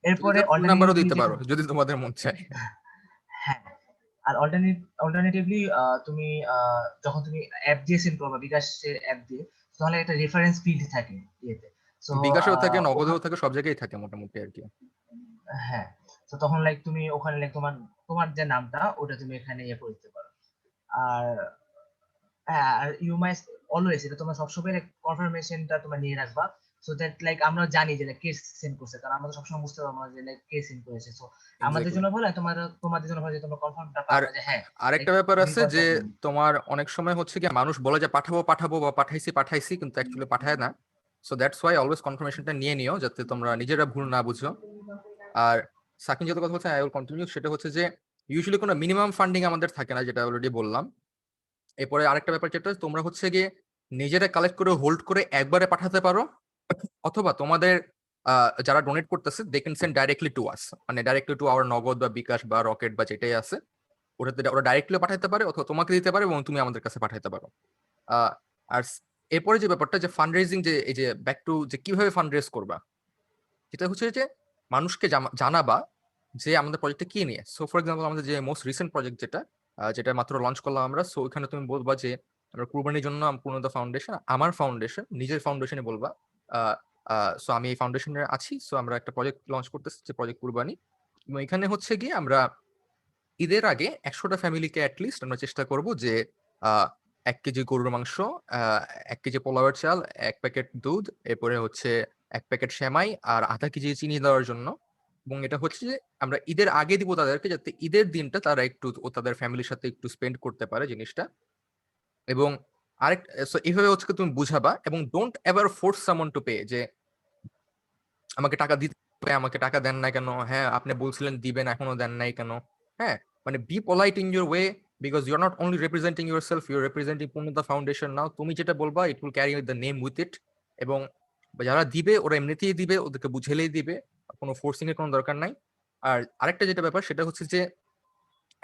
এরপরে নাম্বারও দিতে পারো যদি তোমাদের মন চায়। হ্যাঁ, আর অল্টারনেটিভলি তুমি যখন তুমি অ্যাপ দিয়ে সেন্ড করবা, বিকাশের অ্যাপ দিয়ে, তাহলে একটা রেফারেন্স ফিল্ড থাকে ইয়েতে। সো বিকাশেও থাকে, নগদেও থাকে, সব জায়গায় থাকে মোটামুটি আর কি। হ্যাঁ, তো তখন লাইক তুমি ওখানে লাইক তোমার যে নামটা ওটা তুমি এখানে ইয়ে করে দিতে পারো। আর হ্যাঁ, আর ইউ মাই অলওয়েজ, এটা তোমার সবসময় কনফার্মেশনটা তোমার নিয়ে রাখবা, সো দ্যাট লাইক আমরা জানি যে কে সেন্ড করছে, কারণ আমরা তো সবসময় বুঝতে পারবো না যে লাইক কে সেন্ড করেছে। সো আমাদের জন্য ভালো, তোমাদের জন্য ভালো যে তোমরা কনফার্মটা পাবা যে হ্যাঁ। আরেকটা ব্যাপার আছে যে তোমার অনেক সময় হচ্ছে কি মানুষ বলে যে পাঠাবো বা পাঠাইছি, কিন্তু অ্যাকচুয়ালি পাঠায় না। সো দ্যাটস ওয়াই অলওয়েজ কনফার্মেশনটা নিয়ে নিও, যাতে তোমরা নিজেরা ভুল না বুঝো। আর সাকিন যত কথা বলছে আই উইল কন্টিনিউ, সেটা হচ্ছে যে ইউজুয়ালি কোনো মিনিমাম ফান্ডিং আমাদের থাকে না, যেটা অলরেডি বললাম। এরপরে আরেকটা ব্যাপার যেটা তোমরা হচ্ছে গিয়ে নিজেরা কালেক্ট করে হোল্ড করে একবারে পাঠাতে পারো, অথবা তোমাদের যারা ডোনেট করতেছে they can send directly to us, মানে ডাইরেক্টলি টু আওয়ার নগদ বা বিকাশ বা রকেট বা যেটাই আছে, ওটাতে ওরা ডাইরেক্টলি পাঠাতে পারে, অথবা তোমাকে দিতে পারে এবং তুমি আমাদের কাছে পাঠাতে পারো। আর এরপরে যে ব্যাপারটা যে ফান্ড রেজিং, যে এই যে ব্যাক টু যে কিভাবে ফান্ড রেজ করবা, যেটা হচ্ছে যে মানুষকে জানাবা যে আমাদের প্রজেক্টটা কি নিয়ে। সো ফর এক্সাম্পল আমাদের যে মোস্ট রিসেন্ট প্রজেক্ট যেটা, যেটা মাত্র লঞ্চ করলাম আমরা। সো ওইখানে তুমি বলবা যে আমরা কুরবানির জন্য পূর্ণতা ফাউন্ডেশন, আমার ফাউন্ডেশন, নিজের ফাউন্ডেশনে বলবা সো আমি এই ফাউন্ডেশনে আছি, সো আমরা একটা প্রজেক্ট লঞ্চ করতেছি যে প্রজেক্ট কুরবানি। এবং এখানে হচ্ছে গিয়ে আমরা ঈদের আগে ১০০টা ফ্যামিলিকে অ্যাটলিস্ট আমরা চেষ্টা করব যে ১ কেজি গরুর মাংস, ১ কেজি পোলাওয়ের চাল, ১ প্যাকেট দুধ, এরপরে হচ্ছে ১ প্যাকেট সেমাই আর ০.৫ কেজি চিনি দেওয়ার জন্য। এবং এটা হচ্ছে যে আমরা ঈদের আগে দিব তাদেরকে, যাতে ঈদের দিনটা তারা একটু তাদের ফ্যামিলির সাথে একটু স্পেন্ড করতে পারে জিনিসটা। এবং সো এভাবে হচ্ছে তুমি বুঝাবা, এবং don't ever force someone to pay, যে আমাকে টাকা দিতে হবে, আমাকে টাকা দেন না কেন? হ্যাঁ, আপনি বলছিলেন দিবেন, এখনো দেন নাই কেন? হ্যাঁ, মানে be polite in your way, because you are not only representing yourself, you are representing Purnata Foundation now. তুমি যেটা বলবা it will carry the name with it. এবং যারা দিবে ওরা এমনিতেই দিবে, ওদেরকে বুঝেলেই দিবে, কোনো ফোর্সিং এর কোনো দরকার নাই। আর আরেকটা যেটা ব্যাপার সেটা হচ্ছে যে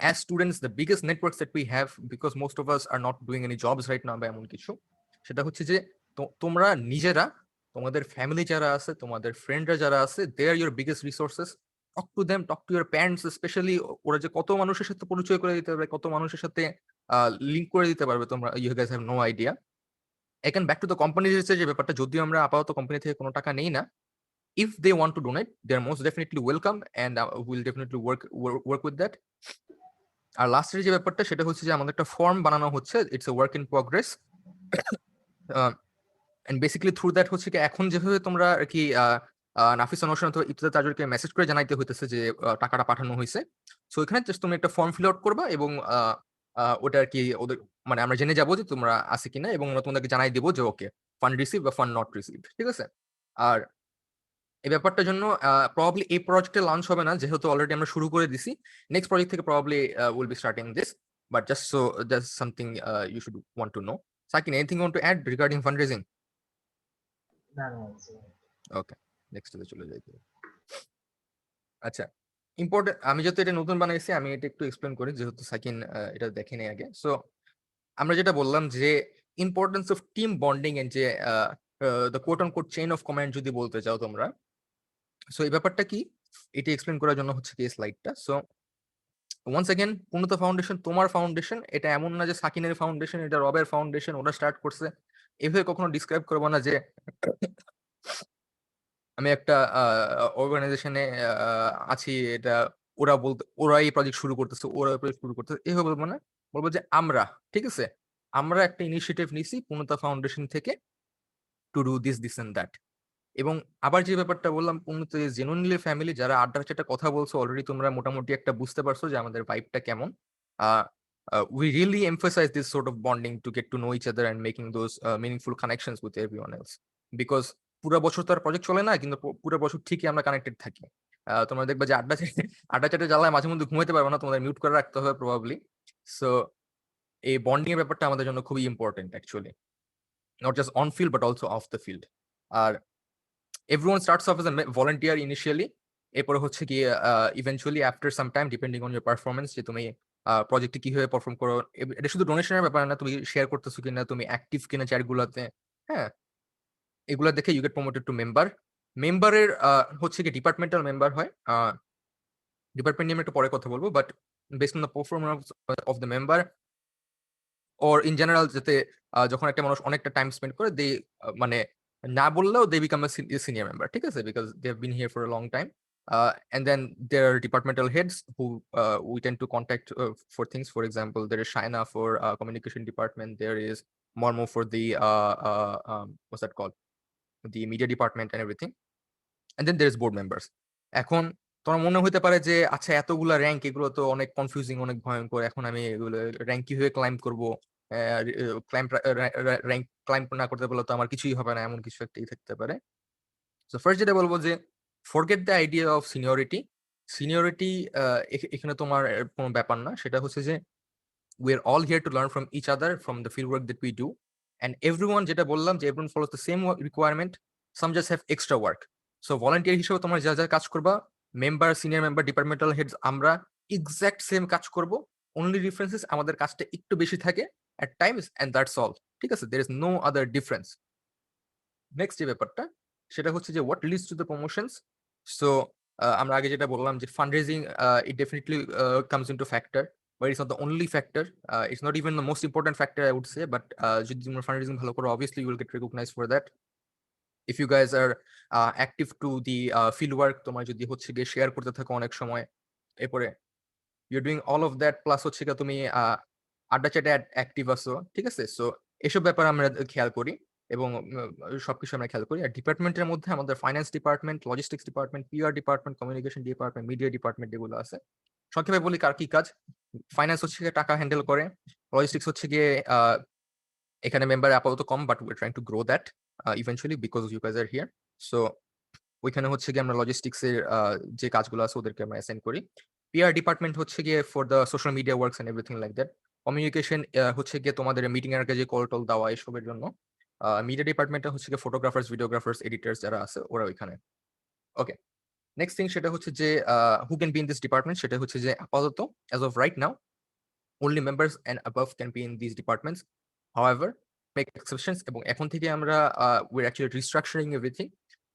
as students the biggest networks that we have, because most of us are not doing any jobs right now বা এমন কিছু, সেটা হচ্ছে যে তোমরা নিজেরা, তোমাদের ফ্যামিলি যারা আছে, তোমাদের ফ্রেন্ডরা যারা আছে, they are your biggest resources. Talk to them, talk to your parents specially. ওরা যে কত মানুষের সাথে পরিচয় করে দিতে পারবে, কত মানুষের সাথে লিঙ্ক করে দিতে পারবে, তোমরা you guys have no idea. এখানে ব্যাক টু দ্য কোম্পানি যে ব্যাপারটা, যদিও আমরা আপাতত কোম্পানি থেকে কোনো টাকা নেই না, if they want to donate they are most definitely welcome, and we'll definitely work with that. আর লাস্টের যে ব্যাপারটা সেটা হচ্ছে যে আমাদের একটা ফর্ম বানানো হচ্ছে, it's a work in progress. And basically through that হচ্ছে কি এখন যেভাবে তোমরা আর কি নাফিস অনশন অথবা ইফতেদার তাজুলকে মেসেজ করে জানাইতে হইতেছে যে টাকাটা পাঠানো হয়েছে। সো এখানে জাস্ট তুমি একটা ফর্ম ফিল আউট করবা, এবং ওটা আর কি ওদের, মানে আমরা জেনে যাবো যে তোমরা আছে কিনা, এবং আমরা তোমাদেরকে জানাই দেবো যে ওকে ফান্ড রিসিভ বা ফান্ড নট রিসিভ, ঠিক আছে? আর এই ব্যাপারটার জন্য প্রবাবলি এই প্রজেক্টে লঞ্চ হবে না, যেহেতু অলরেডি আমরা শুরু করে দিছি। নেক্সট প্রজেক্ট থেকে probably will be starting this, but just something you should want to know. Sakin, anything want to add regarding fund raising? না না ওকে, নেক্সট চলে যাই। আচ্ছা, ইম্পর্টেন্ট, আমি যেহেতু এটা নতুন বানাইছি আমি এটা একটু এক্সপ্লেন করি, যেহেতু সাকিন এটা দেখেনি আগে। সো আমরা যেটা বললাম যে importance of team bonding and যে the quote on quote chain of command যদি বলতে চাও তোমরা, সো এই ব্যাপারটা কি এটা এক্সপ্লেন করার জন্য হচ্ছে কি স্লাইডটা। সো ওয়ান্স অ্যাগেন, পূর্ণতা ফাউন্ডেশন তোমার ফাউন্ডেশন, এটা এমন না যে সাকিনের ফাউন্ডেশন, এটা রবের ফাউন্ডেশন, ওরা স্টার্ট করছে। এভাবে কখনো ডিসক্রাইব করবো না যে আমি একটা অর্গানাইজেশনে আছি, এটা ওরা এই প্রজেক্ট শুরু করতেছে, ওরা প্রজেক্ট শুরু করতেছে, এভাবে বলবো না। বলবো যে আমরা, ঠিক আছে, আমরা একটা ইনিশিয়েটিভ নিছি পূর্ণতা ফাউন্ডেশন থেকে to do this and that. এবং আবার যে ব্যাপারটা বললাম, পূর্ণতা জেনুইনলি ফ্যামিলি, যারা আড্ডার চেটা কথা বলছো, অলরেডি তোমরা মোটামুটি একটা বুঝতে পারছো যে আমাদের ভাইবটা কেমন। We really emphasize this sort of bonding to get to know each other and making those meaningful connections with everyone else, because পুরো বছর তো আর প্রজেক্ট চলে না, কিন্তু পুরো বছর ঠিকই আমরা কানেক্টেড থাকি। তোমরা দেখবে যে আড্ডা চেটে জ্বালায় মাঝে মধ্যে ঘুমাইতে পারবে না, তোমাদের মিউট করে রাখতে হবে প্রবাবলি। সো এই বন্ডিং এর ব্যাপারটা আমাদের জন্য খুবই important actually, not just on field but also off the field. আর everyone starts off as a volunteer initially, এরপরে হচ্ছে কি eventually after some time depending on your performance, যে তুমি প্রজেক্টে কিভাবে পারফর্ম করো। এটা শুধু ডোনেশনের ব্যাপার না, তুমি শেয়ার করতেছো কিনা, তুমি অ্যাক্টিভ কিনা চ্যাট গুলাতে, হ্যাঁ, এগুলা দেখে you get promoted to member. মেম্বারের হচ্ছে কি ডিপার্টমেন্টাল মেম্বার হয়, ডিপার্টমেন্ট নিয়ে একটু পরে কথা বলবো, but based on the performance of the member or in general, যাতে যখন একটা মানুষ অনেকটা টাইম স্পেন্ড করে, দে মানে না বললেও they become a senior member, ঠিক আছে, because they have been here for a long time. And then there are departmental heads who we tend to contact for things. For example, there is Shaina for communication department. There is Marmo for the what's that called? The media department and everything. And then there is board members. এখন তোমার মনে হইতে পারে যে আচ্ছা এতগুলা rank, এগুলো তো অনেক কনফিউজিং, অনেক ভয়ঙ্কর, এখন আমি এগুলো র্যাঙ্ক কিভাবে ক্লাইম্ব করবো, র্যাঙ্ক ক্লাইম্ব না করতে পারলে তো আমার কিছুই হবে না, এমন কিছু একটাই থাকতে পারে। তো ফার্স্ট যেটা বলবো যে forget the idea of seniority. Seniority এখানে তোমার কোনো ব্যাপার না, সেটা হচ্ছে যে we are all here to learn from each other from the field work that we do, and everyone, যেটা বললাম যে everyone follows the same requirement, some just have extra work. So volunteer হিসেবে তোমরা যা যা কাজ করবা, member, senior member, departmental heads, আমরা এক্সাক্ট সেম কাজ করব, অনলি ডিফারেন্সেস আমাদের কাজটা একটু বেশি থাকে at times, and that's all, ঠিক আছে, there is no other difference. Next যে ব্যাপারটা সেটা হচ্ছে যে what leads to the promotions. So আমরা আগে যেটা বললাম যে fund raising, it definitely comes into factor. but it's not the only factor. It's not even the most important factor, I would say, but যদি তোমরা fundraising ভালো করো, obviously you will get recognized for that. If you guys are active to the field work, তোমার যদি হচ্ছে গিয়ে share করতে থাকো অনেক সময়, এরপরে you're doing all of that, plus হচ্ছে গিয়ে তুমি আড্ডা চ্যাটে অ্যাক্টিভ আছো, ঠিক আছে? সো এসব ব্যাপার আমরা খেয়াল করি এবং সবকিছু আমরা খেয়াল করি। আর ডিপার্টমেন্টের মধ্যে আমাদের finance department, logistics department, PR department, communication department, media department এগুলো আছে। সংক্ষেপে বলি কার কি কাজ। ফাইন্যান্স হচ্ছে গিয়ে টাকা হ্যান্ডেল করে, লজিস্টিক্স হচ্ছে গিয়ে এখানে মেম্বার আপাতত কম, but we are trying to grow that eventually because you guys are here. So ওইখানে হচ্ছে গিয়ে আমরা লজিস্টিক্স এর যে কাজগুলো আছে ওদেরকে আমরা অ্যাসাইন করি। পিআর ডিপার্টমেন্ট হচ্ছে গিয়ে for the social media works and everything like that. Communication হচ্ছে গিয়ে তোমাদের মিটিং এর আগে যে কল টল দেওয়া এসবের জন্য। মিডিয়া ডিপার্টমেন্টটা হচ্ছে গিয়ে ফটোগ্রাফার্স, ভিডিওগ্রাফার্স, এডিটার্স যারা আছে ওরা ওইখানে। ওকে, নেক্সট থিং সেটা হচ্ছে যে who can be in this department, সেটা হচ্ছে যে আপাতত as of right now only members and above can be in these departments. However, make exceptions এবং এখন থেকে আমরা we're actually restructuring everything.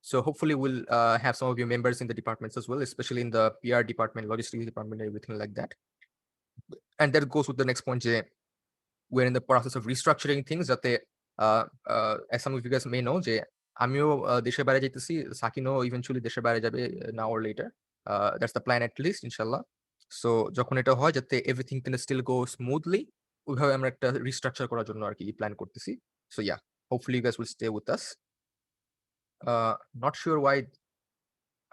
So hopefully we'll have some of your members in the departments as well, especially in the PR department, logistics department, and everything like that. And that goes with the next point, যে we're in the process of restructuring things যাতে as some of you guys may know যে আমিও দেশের বাইরে যাইতেছি, সাকিনও eventually দেশের বাইরে যাবে now or later. That's the plan at least, inshallah. So যখন এটা হয় যাতে everything can still go smoothly, ওইভাবে আমরা একটা রিস্ট্রাকচার করার জন্য আর কি প্ল্যান করতেছি। So yeah, hopefully you guys will stay with us. Not sure why.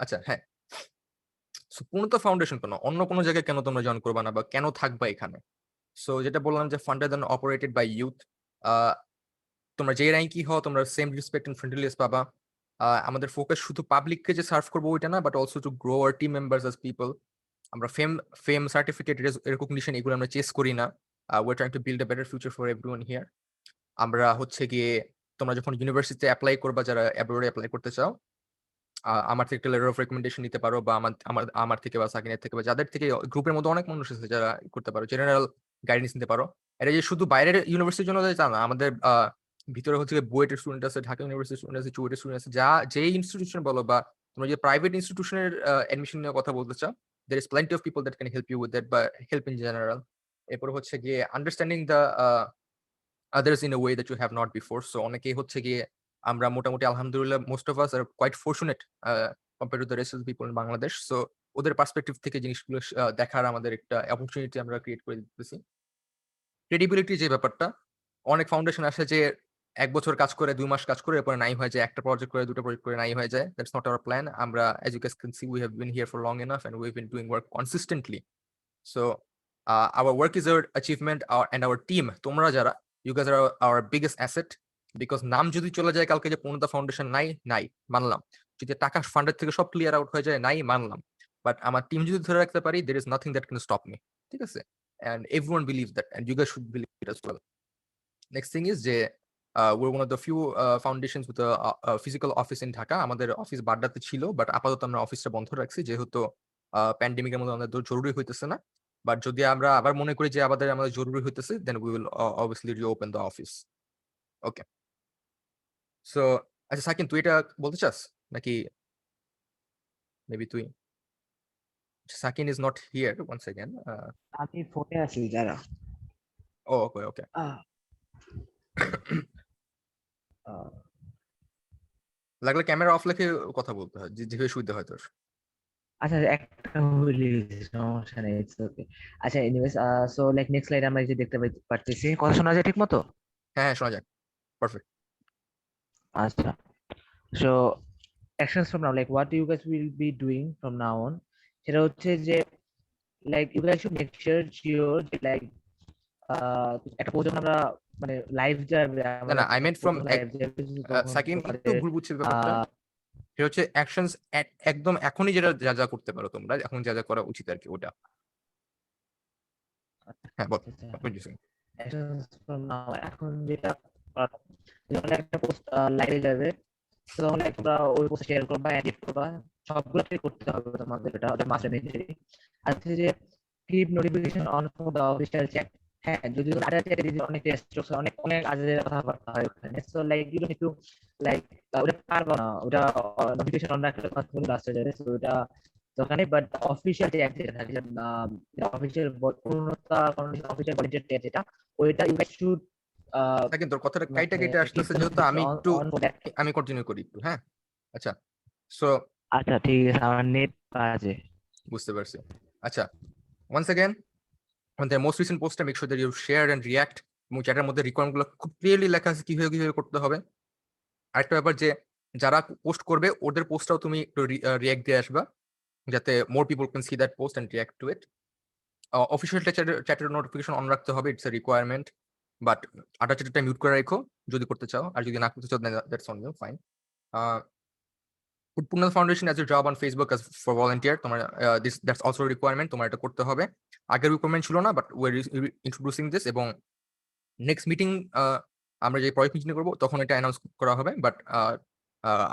আচ্ছা হ্যাঁ, সো পূর্ণতা ফাউন্ডেশন কেন, অন্য কোনো জায়গায় কেন তোমরা জয়েন করবা না বা কেন থাকবা এখানে? সো যেটা বললাম যে funded and operated by youth, তোমরা যে র্যাঙ্কই হও তোমরা সেম রেসপেক্ট এন্ড ফ্রেন্ডলিনেস পাবা। আমাদের ফোকাস শুধু পাবলিককে যে সার্ভ করবো ওইটা না, but also to grow our team members as people. আমরা ফেম সার্টিফিকেট রেকগনিশন এগুলো আমরা চেস করি না। Way trying to build a better future for everyone here. আমরা হচ্ছে গিয়ে তোমরা যখন ইউনিভার্সিটিতে অ্যাপ্লাই করবা, যারা অ্যাব্রোডে অ্যাপ্লাই করতে চাও, আমার থেকে একটা লেটার অফ রেকমেন্ডেশন নিতে পারো, বা আমার থেকে বা সাকিনের থেকে বা যাদের থেকে, গ্রুপের মধ্যে অনেক মানুষ আছে যারা করতে পারো, জেনারেল গাইডেন্স নিতে পারো। এটা যে শুধু বাইরের ইউনিভার্সিটির জন্য তা না, আমাদের ভিতরে হচ্ছে বুয়েটের স্টুডেন্ট আছে, ঢাকা ইউনিভার্সিটির স্টুডেন্ট আছে, চুয়েটের স্টুডেন্ট আছে, যে ইনস্টিটিউশন বলো বা তোমরা যে প্রাইভেট ইনস্টিটিউশনের অ্যাডমিশন নিয়ে কথা বলতে চাও, there is plenty of people that can help you with that, but help in general. এরপর হচ্ছে গিয়ে understanding the others in a way that you have not before. So অনেকেই হচ্ছে গিয়ে আমরা মোটামুটি আলহামদুলিল্লাহ most of us are quite fortunate compared to the rest of the people in Bangladesh. So ওদের পার্সপেক্টিভ থেকে জিনিসগুলো দেখার আমাদের একটা অপরচুনিটি আমরা ক্রিয়েট করে দিতেছি। ক্রেডিবিলিটি যে ব্যাপারটা, অনেক ফাউন্ডেশন আসে যে ১ বছর কাজ করে, ২ মাস কাজ করে, এরপরে নাই হয়ে যায়, একটা প্রজেক্ট করে, ২টা প্রজেক্ট করে নাই হয়ে যায়। That's not our plan. আমরা as you guys can see we have been here for long enough and we've been doing work consistently. So our work is our achievement, and our team, তোমরা যারা, you guys are our biggest asset, because নাম যদি চলে যায় কালকে যে পূর্ণতা foundation নাই মানলাম, যদি টাকা ফান্ডের থেকে সব ক্লিয়ার আউট হয়ে যায় নাই মানলাম, বাট আমার টিম যদি ধরে রাখতে পারি, there is nothing that can stop me, ঠিক আছে? And everyone believes that, and you guys should believe it as well. Next thing is যে we're one of the few foundations with a physical office in Dhaka. আমাদের office বাড্ডাতে ছিল, but আপাতত আমরা অফিসটা বন্ধ রাখছি যেহেতু প্যান্ডেমিকের মধ্যে আমাদের জরুরি হইতেছে না। বাট যদি আমরা আবার মনে করি যে আমাদের জরুরি হইতেছে, then we will obviously reopen the office. Okay. So আচ্ছা সাকিন, তুই এটা বলতে চাস নাকি? মেবি তুই, সাকিন is not here once again. আমি ফোনে আছি যারা। Okay. লাগলে ক্যামেরা অফ রেখে কথা বলতে হয়, যেভাবে সুবিধা হয় তোর। আচ্ছা একটা হইলে সমস্যা নেই, ইটস ওকে। আচ্ছা anyways, so like next slide আমরা যে দেখতে পাচ্ছি, কথা শোনা যায় ঠিক মতো? হ্যাঁ শোনা যায়, পারফেক্ট। আচ্ছা, so actions from now, like what you guys will be doing from now on, সেটা হচ্ছে যে like you guys should make sure যে লাইক একটা প্রোগ্রাম আমরা মানে লাইভ যাবে। না আই মেন্ট ফ্রম সাকিন, একটু ভুল বুঝছিস ব্যাপারটা। সেটা হচ্ছে অ্যাকশনস একদম এখনই যেটা যা করতে পারো তোমরা, এখন যা করা উচিত আর কি, ওটা। হ্যাঁ বল। অ্যাকশনস ফ্রম নাও, এখন যেটা যখন একটা পোস্ট লাইভে যাবে তখন তোমরা ওই পোস্ট শেয়ার করবা, এডিট করবা, সবগুলোতে করতে হবে তোমাদের, এটা ওটা মাস্ট মেনটেন। আচ্ছা যে keep notification on for the official chat. হ্যাঁ, যদি আড্ডা চ্যাটে অনেক টেস্ট অনেক আজের কথাবার্তা হয় ওখানে, so like you don't need to like ওটা পারবো না, ওটা নোটিফিকেশন অন রাখলে কথা বলে আসতে যাবে, সো ওটা তো ওখানে বাট অফিসিয়াল ট্যাগ যেটা থাকে অফিসিয়াল পূর্ণতা অফিসিয়াল ভলেন্টিয়ার ট্যাগ যেটা ওইটা ইউ গাইস শুড দেখেন তোর কথাটা কাইটা মানে কেটে keep আসতেছে, যেহেতু conversation আমি একটু on for that. আমি কন্টিনিউ করি একটু, হ্যাঁ। আচ্ছা, সো আচ্ছা ঠিক আছে, আমার নেট আছে। বুঝতে পারছি। আচ্ছা, once again on the most recent post make sure that you share and react, এবং চ্যাটের মধ্যে রিকোয়ারমেন্ট গুলো খুব ক্লিয়ারলি লেখা আছে কিভাবে কিভাবে করতে হবে। আরেকটা ব্যাপার যে যারা পোস্ট করবে ওদের পোস্টটাও তুমি একটু রিয়াক্ট দিয়ে আসবা, যাতে more people can see that post and react to it. Official চ্যাটের নোটিফিকেশন অন রাখতে হবে, ইটস এ রিকোয়ারমেন্ট, বাট আটা চ্যাটেরটা মিউট করে রাখো যদি করতে চাও, আর যদি না করতে চাও that's on you, fine. Put Punal Foundation as your job on Facebook as for volunteer, তোমার that's also a requirement, তোমার এটা করতে হবে। আগের রিকোয়ারমেন্ট ছিল না, বাট we're introducing this, এবং নেক্সট মিটিং আমরা যে প্রজেক্ট মিটিং করবো তখন এটা অ্যানাউন্স করা হবে, but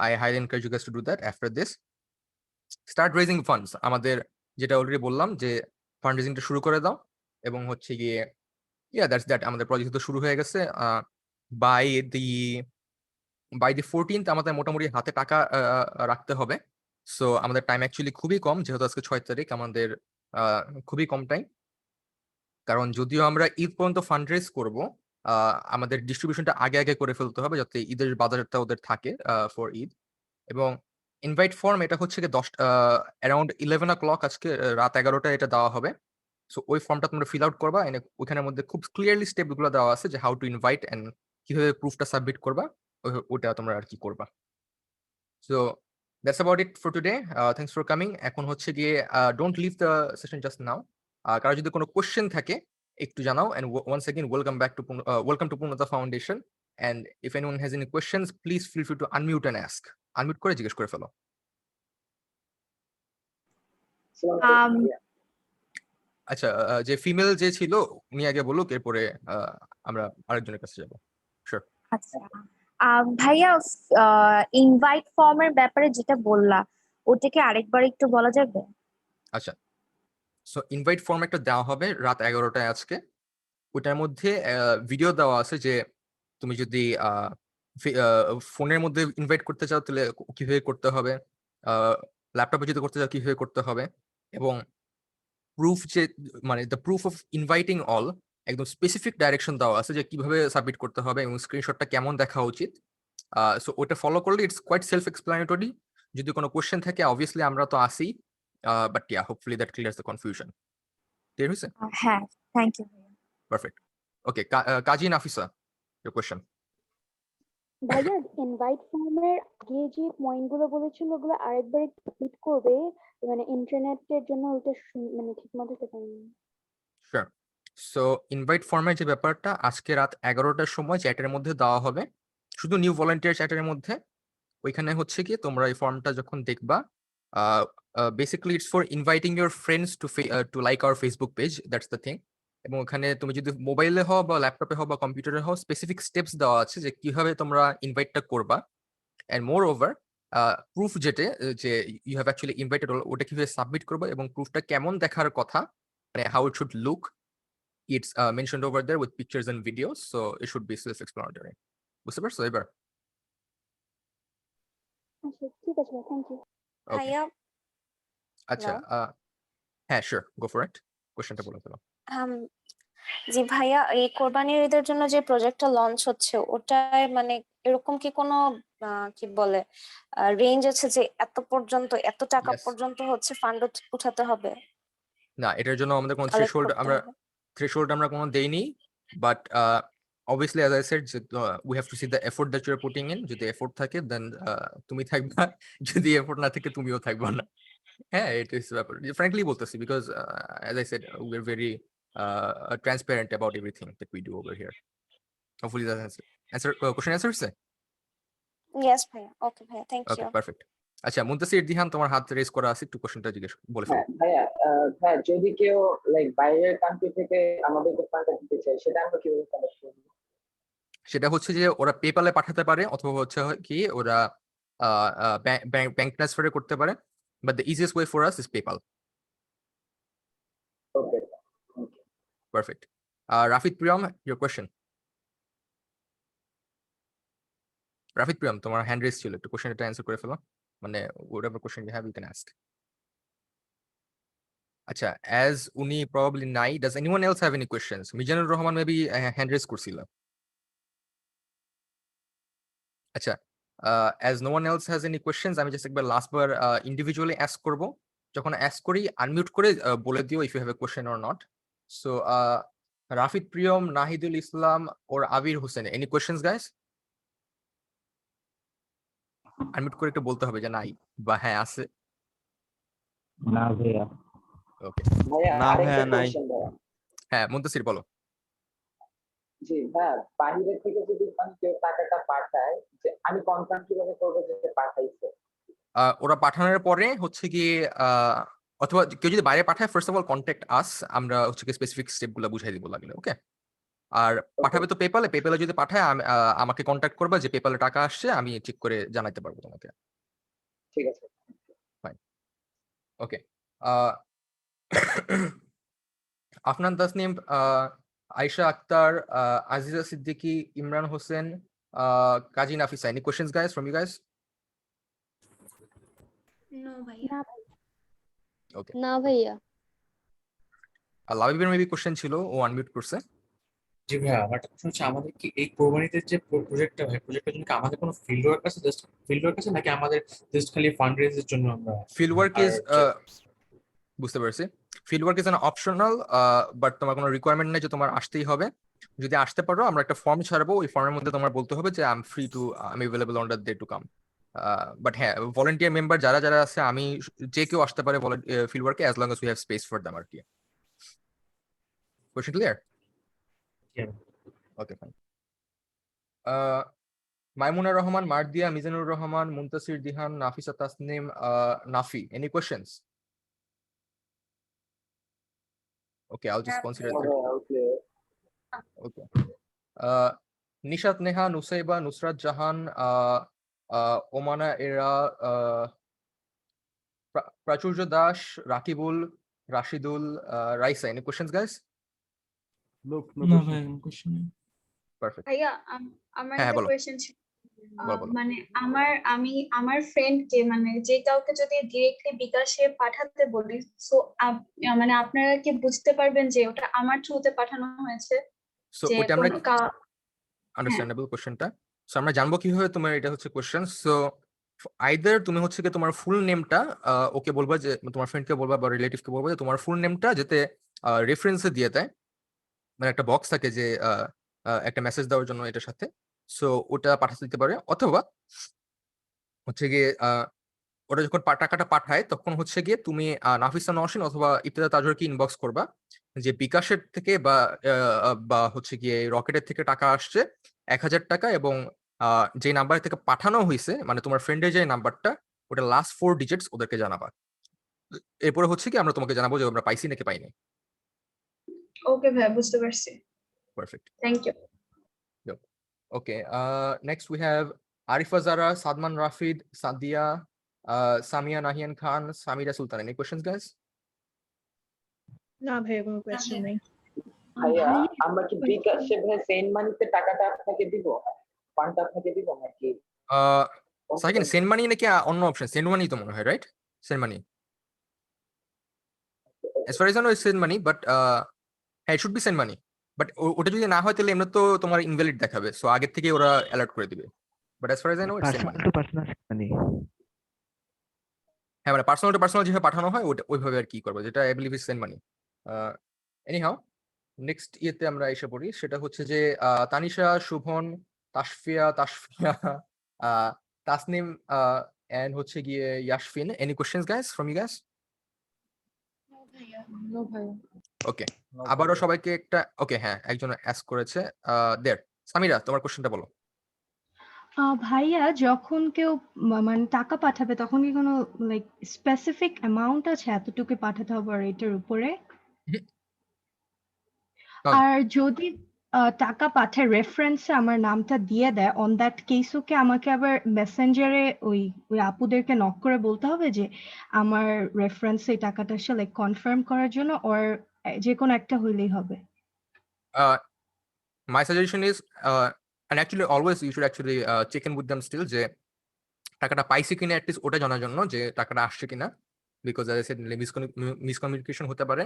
I highly encourage you guys to do that after this. Start raising funds, আমাদের যেটা অলরেডি বললাম যে ফান্ড রেজিংটা শুরু করে দাও, এবং হচ্ছে গিয়ে দ্যাটস দ্যাট, আমাদের প্রজেক্ট তো শুরু হয়ে গেছে। বাই দি 14th আমাদের মোটামুটি হাতে টাকা রাখতে হবে। সো আমাদের টাইম অ্যাকচুয়ালি খুবই কম, যেহেতু আজকে 6 তারিখ, আমাদের খুবই কম টাইম। কারণ যদিও আমরা ঈদ পর্যন্ত ফান্ড রেজ করবো, আমাদের ডিস্ট্রিবিউশনটা আগে আগে করে ফেলতে হবে, যাতে ঈদের বাজারটা ওদের থাকে ফর ঈদ। এবং ইনভাইট ফর্ম এটা হচ্ছে কি 10 অ্যারাউন্ড 11 o'clock আজকে রাত 11টায় এটা দেওয়া হবে। সো ওই ফর্মটা তোমরা ফিল আউট করবা, ওইখানের মধ্যে খুব ক্লিয়ারলি স্টেপগুলো দেওয়া আছে যে হাউ টু ইনভাইট এন্ড কিভাবে প্রুফটা সাবমিট করবা, ওইটা তোমরা আর কি করবা। So that's about it for today, thanks for coming. এখন হচ্ছে গিয়ে don't leave the session just now, কারো যদি কোনো কোশ্চেন থাকে একটু জানাও, and once again welcome to Purnota foundation, and if anyone has any questions please feel free to unmute and ask. Unmute করে জিজ্ঞেস করে ফেলো। আচ্ছা, যে ফিমেল যে ছিল উনি আগে বলুক, এরপরে আমরা আরেকজনের কাছে যাবো। শিওর। আচ্ছা, ভাইয়া ইনভাইট ফর্মের ব্যাপারে যেটা বললা ওটাকে আরেকবার একটু বলা যাবে? আচ্ছা, সো ইনভাইট ফর্ম একটা দেওয়া হবে রাত 11টায় আজকে। ওটার মধ্যে ভিডিও দেওয়া আছে যে তুমি যদি ফোনের মধ্যে ইনভাইট করতে চাও তাহলে কিভাবে করতে হবে, ল্যাপটপে যদি করতে চাও কিভাবে করতে হবে, এবং প্রুফ যে মানে the proof of inviting all একদম স্পেসিফিক ডাইরেকশন দেওয়া আছে যে কিভাবে সাবমিট করতে হবে এবং স্ক্রিনশটটা কেমন দেখা উচিত। সো ওটা ফলো করলে ইটস কোয়াইট সেলফ এক্সপ্লানেটরি। যদি কোনো কোশ্চেন থাকে অবভিয়াসলি আমরা তো আসি, but yeah hopefully that clears the confusion. Clear হয়েছে? হ্যাঁ, thank you. Perfect. Okay, Kazi Nafisa, your question. ভাইয়া ইনভাইট ফর্মের আগে যে পয়েন্টগুলো বলেছিল ওগুলো আরেকবার একটু রিপিট করবে, মানে ইন্টারনেটের জন্য ওটা মানে ঠিকমতো দেখতে পারিনি। শিওর। সো ইনভাইট ফর্মের যে ব্যাপারটা আজকে রাত 11টার সময় চ্যাটের মধ্যে দেওয়া হবে, শুধু নিউ ভলান্টিয়ার চ্যাটের মধ্যে। ওইখানে হচ্ছে কি তোমরা এই ফর্মটা যখন দেখবা, basically it's for inviting your friends to like our Facebook page, that's the thing. এবং ওখানে তুমি যদি মোবাইলে হও বা ল্যাপটপে হও বা কম্পিউটারে হও, স্পেসিফিক স্টেপস দেওয়া আছে যে কিভাবে তোমরা ইনভাইটটা করবা। অ্যান্ড মোর ওভার প্রুফ যেটা যে ইউ হ্যাভ অ্যাকচুয়ালি ইনভাইটেড, ওটা কিভাবে সাবমিট করবো এবং প্রুফটা কেমন দেখার কথা, মানে how it should look, it's mentioned over there with pictures and videos, so it should be self-explanatory. বুঝতে পারছো এবার? আচ্ছা ঠিক আছে, থ্যাংক ইউ। Okay. ভাইয়া, আচ্ছা, হ্যাঁ শিওর, গো ফর ইট, কোশ্চেনটা বলে ফেলো। জি ভাইয়া, এই কোরবানির ঈদের জন্য যে প্রজেক্টটা লঞ্চ হচ্ছে ওটায় মানে এরকম কি কোনো কি বলে রেঞ্জ আছে যে এত পর্যন্ত এত টাকা Yes. পর্যন্ত হচ্ছে ফান্ড উঠাতে হবে? না, এটার জন্য আমাদের কোনো কালেক্ট করতে হবে? থ্রেশহোল্ড আমরা কোনো দেইনি, but obviously as I said we have to see the effort that you're putting in. যদি এফোর্ট থাকে দেন তুমি থাকবা, যদি এফোর্ট না থাকে তুমিও থাকবা না। হ্যাঁ, এটা হচ্ছে ব্যাপার, ফ্র্যাঙ্কলি বলতেছি, because as I said we're very transparent about everything that we do over here. Hopefully that question answer হচ্ছে? ইয়েস ভাইয়া, ওকে ভাইয়া, থ্যাংক ওকে, ইউ। পারফেক্ট। আচ্ছা, মুনতাসির দিহান, তোমার হাত রেজ করা আছে, একটু কোশ্চেনটা জিজ্ঞেস বলে ফেলো। হ্যাঁ ভাইয়া, ভাইয়া যদি কেউ লাইক বাইরের কান্ট্রি থেকে আমাদেরকে ফান্ডটা দিতে চায় সেটা আমরা কিভাবে কালেক্ট করব? সেটা হচ্ছে যে ওরা পেপালে পাঠাতে পারে, অথবা হচ্ছে কি ওরা ব্যাংক ট্রান্সফারে করতে পারে, but the easiest way for us is PayPal. Okay, perfect. Rafid Priyam, your question. Rafid Priyam, তোমার হ্যান্ড রেজ ছিল, একটু কোশ্চেনটা অ্যান্সার করে ফেলো, মানে whatever question you have you can ask. আচ্ছা, as উনি probably নাই, does anyone else have any questions? Mizanur Rahman maybe hand raise করছিল। আচ্ছা, as no one else has any questions, আমি just একবার লাস্ট বার individually ask করব। যখন ask করি unmute করে বলে দিও if you have a question or not. So Rafid Priyam, Nahidul Islam or Abir Hossain, any questions guys? unmute করে একটু বলতে হবে যে নাই বা হ্যাঁ আছে। না ভাইয়া। ওকে, ভাইয়া না আরেকটা ভাইয়া, নাই। কোশ্চেন ভাইয়া। হ্যাঁ মুন্তাসির বলো। জি ভাইয়া, বাইরে থেকে যদি কেউ টাকাটা পাঠায়, যে আমি কনফার্ম কিভাবে করবো যে সে পাঠাইছে? ওরা পাঠানোর পরে হচ্ছে গিয়ে অথবা কেউ যদি বাইরে পাঠায়, first of all contact us, আমরা হচ্ছে গিয়ে স্পেসিফিক স্টেপ গুলো বুঝাই দিব লাগলে। ওকে, আর পাঠাবে তো পেপালে যদি পাঠায় আমাকে কন্ট্যাক্ট করবে যে পেপালে টাকা আসছে, আমি চেক করে জানাইতে পারবো তোমাকে। ঠিক আছে। Okay, Afnan Tasnim, Ayesha Akter, Aziza Siddiqui, Imran Hossain, Kazi Nafisa, any questions guys from you guys? না ভাইয়া। ওকে, না ভাইয়া। লাবিবের মেবি কোশ্চেন ছিল, ও আনমিউট করছে। জি ভাইয়া, আমার একটা প্রশ্ন হচ্ছে, আমাদের কি এই কোরবানিতে যে প্রজেক্টটা হয়, প্রজেক্টের জন্য কি আমাদের কোনো ফিল্ড ওয়ার্ক আছে, জাস্ট ফিল্ড ওয়ার্ক আছে, নাকি আমাদের জাস্ট খালি ফান্ড রেজের জন্য আমরা ফিল্ড ওয়ার্ক ইজ, আর বুঝতে পারছি, field work is an optional, but তোমার কোনো রিকোয়ারমেন্ট নেই যে তোমার আসতেই হবে। যদি আসতে পারো, আমরা একটা ফর্ম ছাড়বো, ওই ফর্মের মধ্যে তোমার বলতে হবে যে I am available on that day to come. But হ্যাঁ, ভলেন্টিয়ার মেম্বার যারা যারা আছে, আমি যে কেউ আসতে পারে ফিল্ড ওয়ার্কে, as long as we have space for them আর কি। Question clear? Yeah. Okay, fine. Maimuna Rahman, Mardia, Mizanur Rahman, Muntasir Dihan, Nafisa Tasnim, Nafi, any questions? Okay, I'll just consider that. Okay. Nishat Neha, Nusaiba, Nusrat Jahan, Omana এরা, Prachurjo Das, Rakibul, Rashidul, Raisa, any questions guys? No না question. ভাইয়া, কোনো কোশ্চেন নেই। Perfect. ভাইয়া আমার হ্যাঁ, একটা বলো। কোয়েশ্চেন ছিল। বলো। মানে আমার ফ্রেন্ডকে, মানে যে কাউকে যদি ডিরেক্টলি বিকাশে পাঠাতে বলি, সো মানে আপনারা কি বুঝতে পারবেন যে ওটা আমার থ্রুতে পাঠানো হয়েছে? So যে ওটা আমরা আন্ডারস্ট্যান্ডেবল কোশ্চেনটা, সো আমরা জানবো কিভাবে তোমার, এটা হচ্ছে কোশ্চেন। সো আইদার তুমি হচ্ছে কি তোমার ফুল নেমটা ওকে বলবা, যে তোমার ফ্রেন্ডকে বলবা বা রিলেটিভকে বলবা যে তোমার ফুল নেমটা যাতে রেফারেন্সে দিয়ে দেয়, মানে একটা বক্স থাকে যে একটা মেসেজ দেওয়ার জন্য এটার সাথে, সো ওটা পাঠাতে দিতে পারে। অথবা হচ্ছে গিয়ে ওটা যখন টাকাটা পাঠায়, তখন হচ্ছে গিয়ে তুমি নাফিসা নওশিন অথবা ইফতেদার তাজওয়ারকে ইনবক্স করবা যে বিকাশের থেকে বা হচ্ছে গিয়ে রকেটের থেকে টাকা আসছে 1000 টাকা, এবং যে নাম্বার থেকে পাঠানো হয়েছে, মানে তোমার ফ্রেন্ডের যে নাম্বারটা, ওটা লাস্ট 4 ডিজিটস ওদেরকে জানাবা। এরপরে হচ্ছে কি আমরা তোমাকে জানাবো যে আমরা পাইছি নাকি পাইনি। ওকে ভাইয়া, বুঝতে পারছি। Perfect, thank you. Okay. Next we have Arifa Zara, Sadman Rafid, Sadia, Samia Nahiyan Khan, Samira Sultan, any questions guys? না ভাইয়া, কোনো কোয়েশ্চেন নেই। ভাইয়া আমরা কি বিকাশে সেন্ড মানিতে টাকাটা আপনাকে দিব, ফান্ডটা আপনাকে দিব নাকি? সাকিন, সেন্ড মানি নাকি অন্য অপশন? সেন্ড মানি তো মনে হয়, right? Send money, as far as I know it's send money, but হ্যাঁ, it should be send money, but ওটা যদি না হয় তাহলে এমনি তো তোমার ইনভ্যালিড দেখাবে, সো আগের থেকে ওরা অ্যালার্ট করে দিবে, but as far as I know it's send money. Personal to personal মানে হ্যাঁ, মানে পার্সোনাল টু পার্সোনাল যেভাবে পাঠানো হয় ওইভাবে আর কি করবো, যেটা I believe is send money. Anyhow, next ইয়েতে আমরা এসে পড়ি, সেটা হচ্ছে যে তানিশা, শুভন, তাসফিয়া, তাসনিম, এন্ড হচ্ছে গিয়ে Yasfin, any questions guys from you guys? No ভাইয়া। ওকে, আবারও সবাইকে একটা, ওকে হ্যাঁ, একজন অ্যাস্ক করেছে, দেয়ার। সামিরা, তোমার কোশ্চেনটা বলো। ভাইয়া, যখন কেউ মানে টাকা পাঠাবে, তখন কি কোনো লাইক স্পেসিফিক অ্যামাউন্ট আছে এতটুকু পাঠাতে হবে আর এটার উপরে? না। আর যদি টাকা পাঠায় রেফারেন্সে আমার নামটা দিয়ে দেয়, অন দ্যাট কেসও কি আমাকে আবার মেসেঞ্জারে ওই আপুদেরকে নক করে বলতে হবে যে আমার রেফারেন্সে এই টাকাটা আসলে লাইক কনফার্ম করার জন্য, ওর যে কোনো একটা হইলেই হবে? My suggestion is, and actually always you should actually check in with them still, যে টাকাটা পাইছে কিনা অ্যাটলিস্ট ওটা জানার জন্য, যে টাকাটা আসছে কিনা। because as I said miscommunication হতে পারে,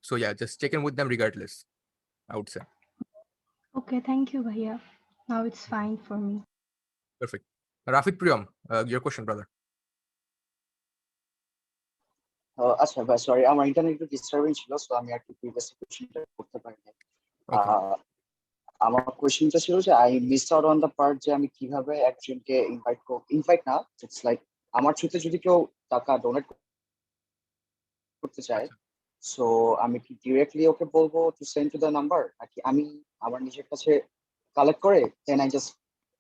so yeah, just check in with them regardless, I would say. Okay, thank you, Bhaiya. Now it's fine for me. Perfect. Rafid Priyam, your question, brother. আচ্ছা ভাই, sorry আমার internet একটু disturbing ছিল, so আমি আর কি previous কোশ্চেনটা করতে পারিনি। Okay. আমার কোশ্চেনটা ছিল যে I miss out on the part যে আমি কিভাবে একজনকে ইনভাইট না, ইটস লাইক আমার থ্রুতে যদি কেউ টাকা ডোনেট করতে চায়, সো আমি কি ডিরেক্টলি ওকে বলবো to send to the number, নাকি আমি আমার নিজের কাছে কালেক্ট করে then I just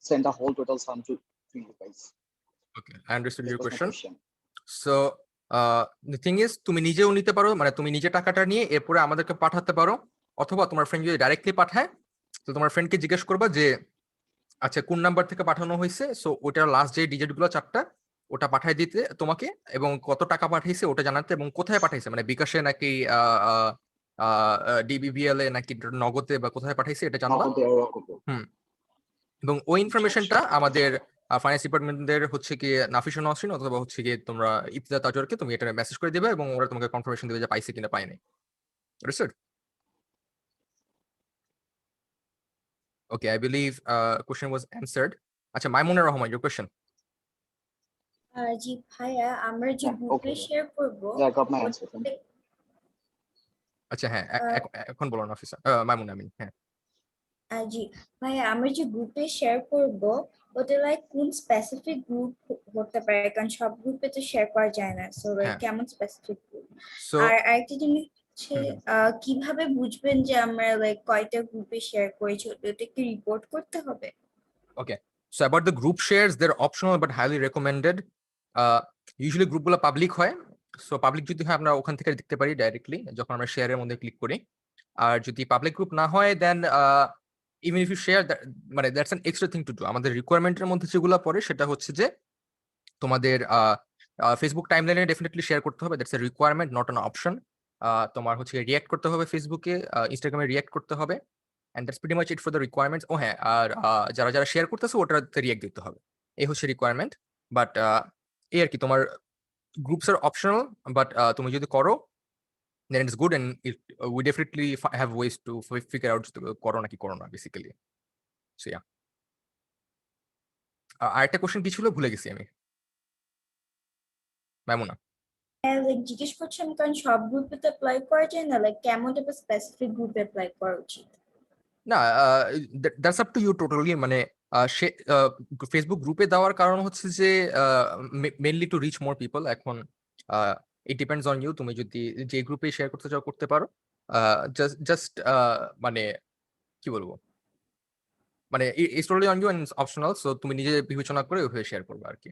send the whole total sum to you guys? Okay, I understood your question. So the thing is, তুমি নিজেও নিতে পারো, মানে তুমি নিজে টাকাটা নিয়ে এরপরে আমাদেরকে পাঠাতে পারো, অথবা তোমার ফ্রেন্ড যদি ডাইরেক্টলি পাঠায় তো তোমার ফ্রেন্ডকে জিজ্ঞেস করবা যে আচ্ছা কোন নাম্বার থেকে পাঠানো হয়েছে, সো ওটার লাস্ট যে ডিজিট গুলো 4টা ওটা পাঠিয়ে দিতে তোমাকে, এবং কত টাকা পাঠাইছে ওটা জানাতে, এবং কোথায় পাঠাইছে, মানে বিকাশে নাকি ডিবিবিএল এ নাকি নগদে বা কোথায় পাঠাইছে এটা জানবা। এবং ওই ইনফরমেশনটা আমাদের ফাইন্যান্স ডিপার্টমেন্টের হচ্ছে কি নাফিসা নসরিন অথবা হচ্ছে কি তোমরা ইফতিজা তাজওয়ারকে তুমি এটা মেসেজ করে দিবে, এবং ওরা তোমাকে কনফার্মেশন দিবে যে পাইছে কিনা পায়নি। Understood? Okay, I believe question was answered. আচ্ছা, মাইমুনা রহমান, your question. জি ভাইয়া, আমরা যে গ্রুপে শেয়ার করব, আচ্ছা হ্যাঁ, এখন বলো নাফিসা, মাইমুনা আমিন। হ্যাঁ জি ভাইয়া, আমরা যে গ্রুপে শেয়ার করব ওটা লাইক কোন স্পেসিফিক গ্রুপ হতে পারে, কারণ সব গ্রুপে তো শেয়ার করা যায় না, সো লাইক কেমন স্পেসিফিক গ্রুপ? আর আরেকটা জিনিস হচ্ছে কিভাবে বুঝবেন যে আমরা লাইক কয়টা গ্রুপে শেয়ার করেছি, ওটা কি রিপোর্ট করতে হবে? Okay, so about the group shares, they're optional but highly recommended. Usually group গুলো পাবলিক হয়, সো পাবলিক যদি হয় আমরা ওখান থেকে দেখতে পারি ডাইরেক্টলি যখন আমরা শেয়ারের মধ্যে ক্লিক করি। আর যদি পাবলিক গ্রুপ না হয় দেন even if you share that, মানে that's an extra thing to do. আমাদের রিকোয়ারমেন্টের মধ্যে যেগুলো পড়ে সেটা হচ্ছে যে তোমাদের ফেসবুক টাইমলাইনে ডেফিনেটলি শেয়ার করতে হবে, that's a requirement, not an option. তোমার হচ্ছে রিঅ্যাক্ট করতে হবে ফেসবুকে, ইনস্টাগ্রামে রিঅ্যাক্ট করতে হবে, and that's pretty much it for the requirements. ও হ্যাঁ, আর যারা যারা শেয়ার করতেছে ওটাতে রিঅ্যাক্ট দিতে হবে, এই হচ্ছে রিকোয়ারমেন্ট। বাট এই আর কি, তোমার গ্রুপস আর অপশনাল, বাট তুমি যদি করো then it's good, and we definitely have ways to figure out করো নাকি করো না বেসিক্যালি। সো ইয়া, আরেকটা কোশ্চেন কি ছিল ভুলে গেছি আমি, মাইমুনা। লাইক জিজ্ঞেস করছেন কারণ সব গ্রুপে তো অ্যাপ্লাই করা যায় না, লাইক কেমন টাইপের স্পেসিফিক গ্রুপে অ্যাপ্লাই করা উচিত? না, that's up to you totally. মানে ফেসবুক গ্রুপে দেওয়ার কারণ হচ্ছে যে mainly to reach more people. এখন ইট ডিপেন্ডস অন ইউ, তুমি যদি যে গ্রুপে শেয়ার করতে চাও করতে পারো। জাস্ট মানে কি বলবো, মানে it's totally on you and optional, so তুমি নিজে বিবেচনা করে ওইভাবে শেয়ার করবে আর কি।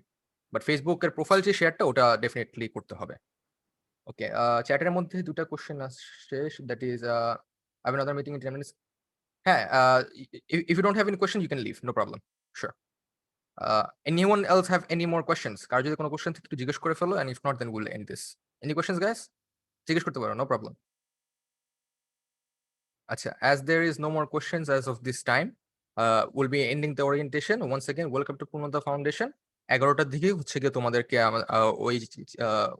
বাট ফেসবুকের প্রোফাইল যে শেয়ারটা ওটা ডেফিনেটলি করতে হবে। ওকে, চ্যাটের মধ্যে দুটা কোশ্চেন আসছে, that is I have another meeting in 10 minutes. হ্যাঁ, if you don't have any question you can leave, no problem, sure. Anyone else have any more questions? কার যদি কোনো কোশ্চেন থাকে একটু জিজ্ঞেস করে ফেলো, and if not then we'll end this. Any questions guys? জিজ্ঞেস করতে পারো, no problem. আচ্ছা, as there is no more questions as of this time, we'll be ending the orientation. Once again, welcome to Purnada Foundation. 11টার দিকে হচ্ছে গিয়ে তোমাদেরকে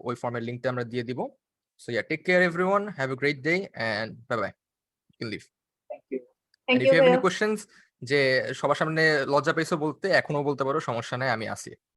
ওই ফর্মের লিংকটা আমরা দিয়ে দিব। So yeah, take care everyone, have a great day and bye bye, you can leave. And if you have any questions, যে সবার সামনে লজ্জা পেয়েছো বলতে, এখনো বলতে পারো, সমস্যা নাই, আমি আছি।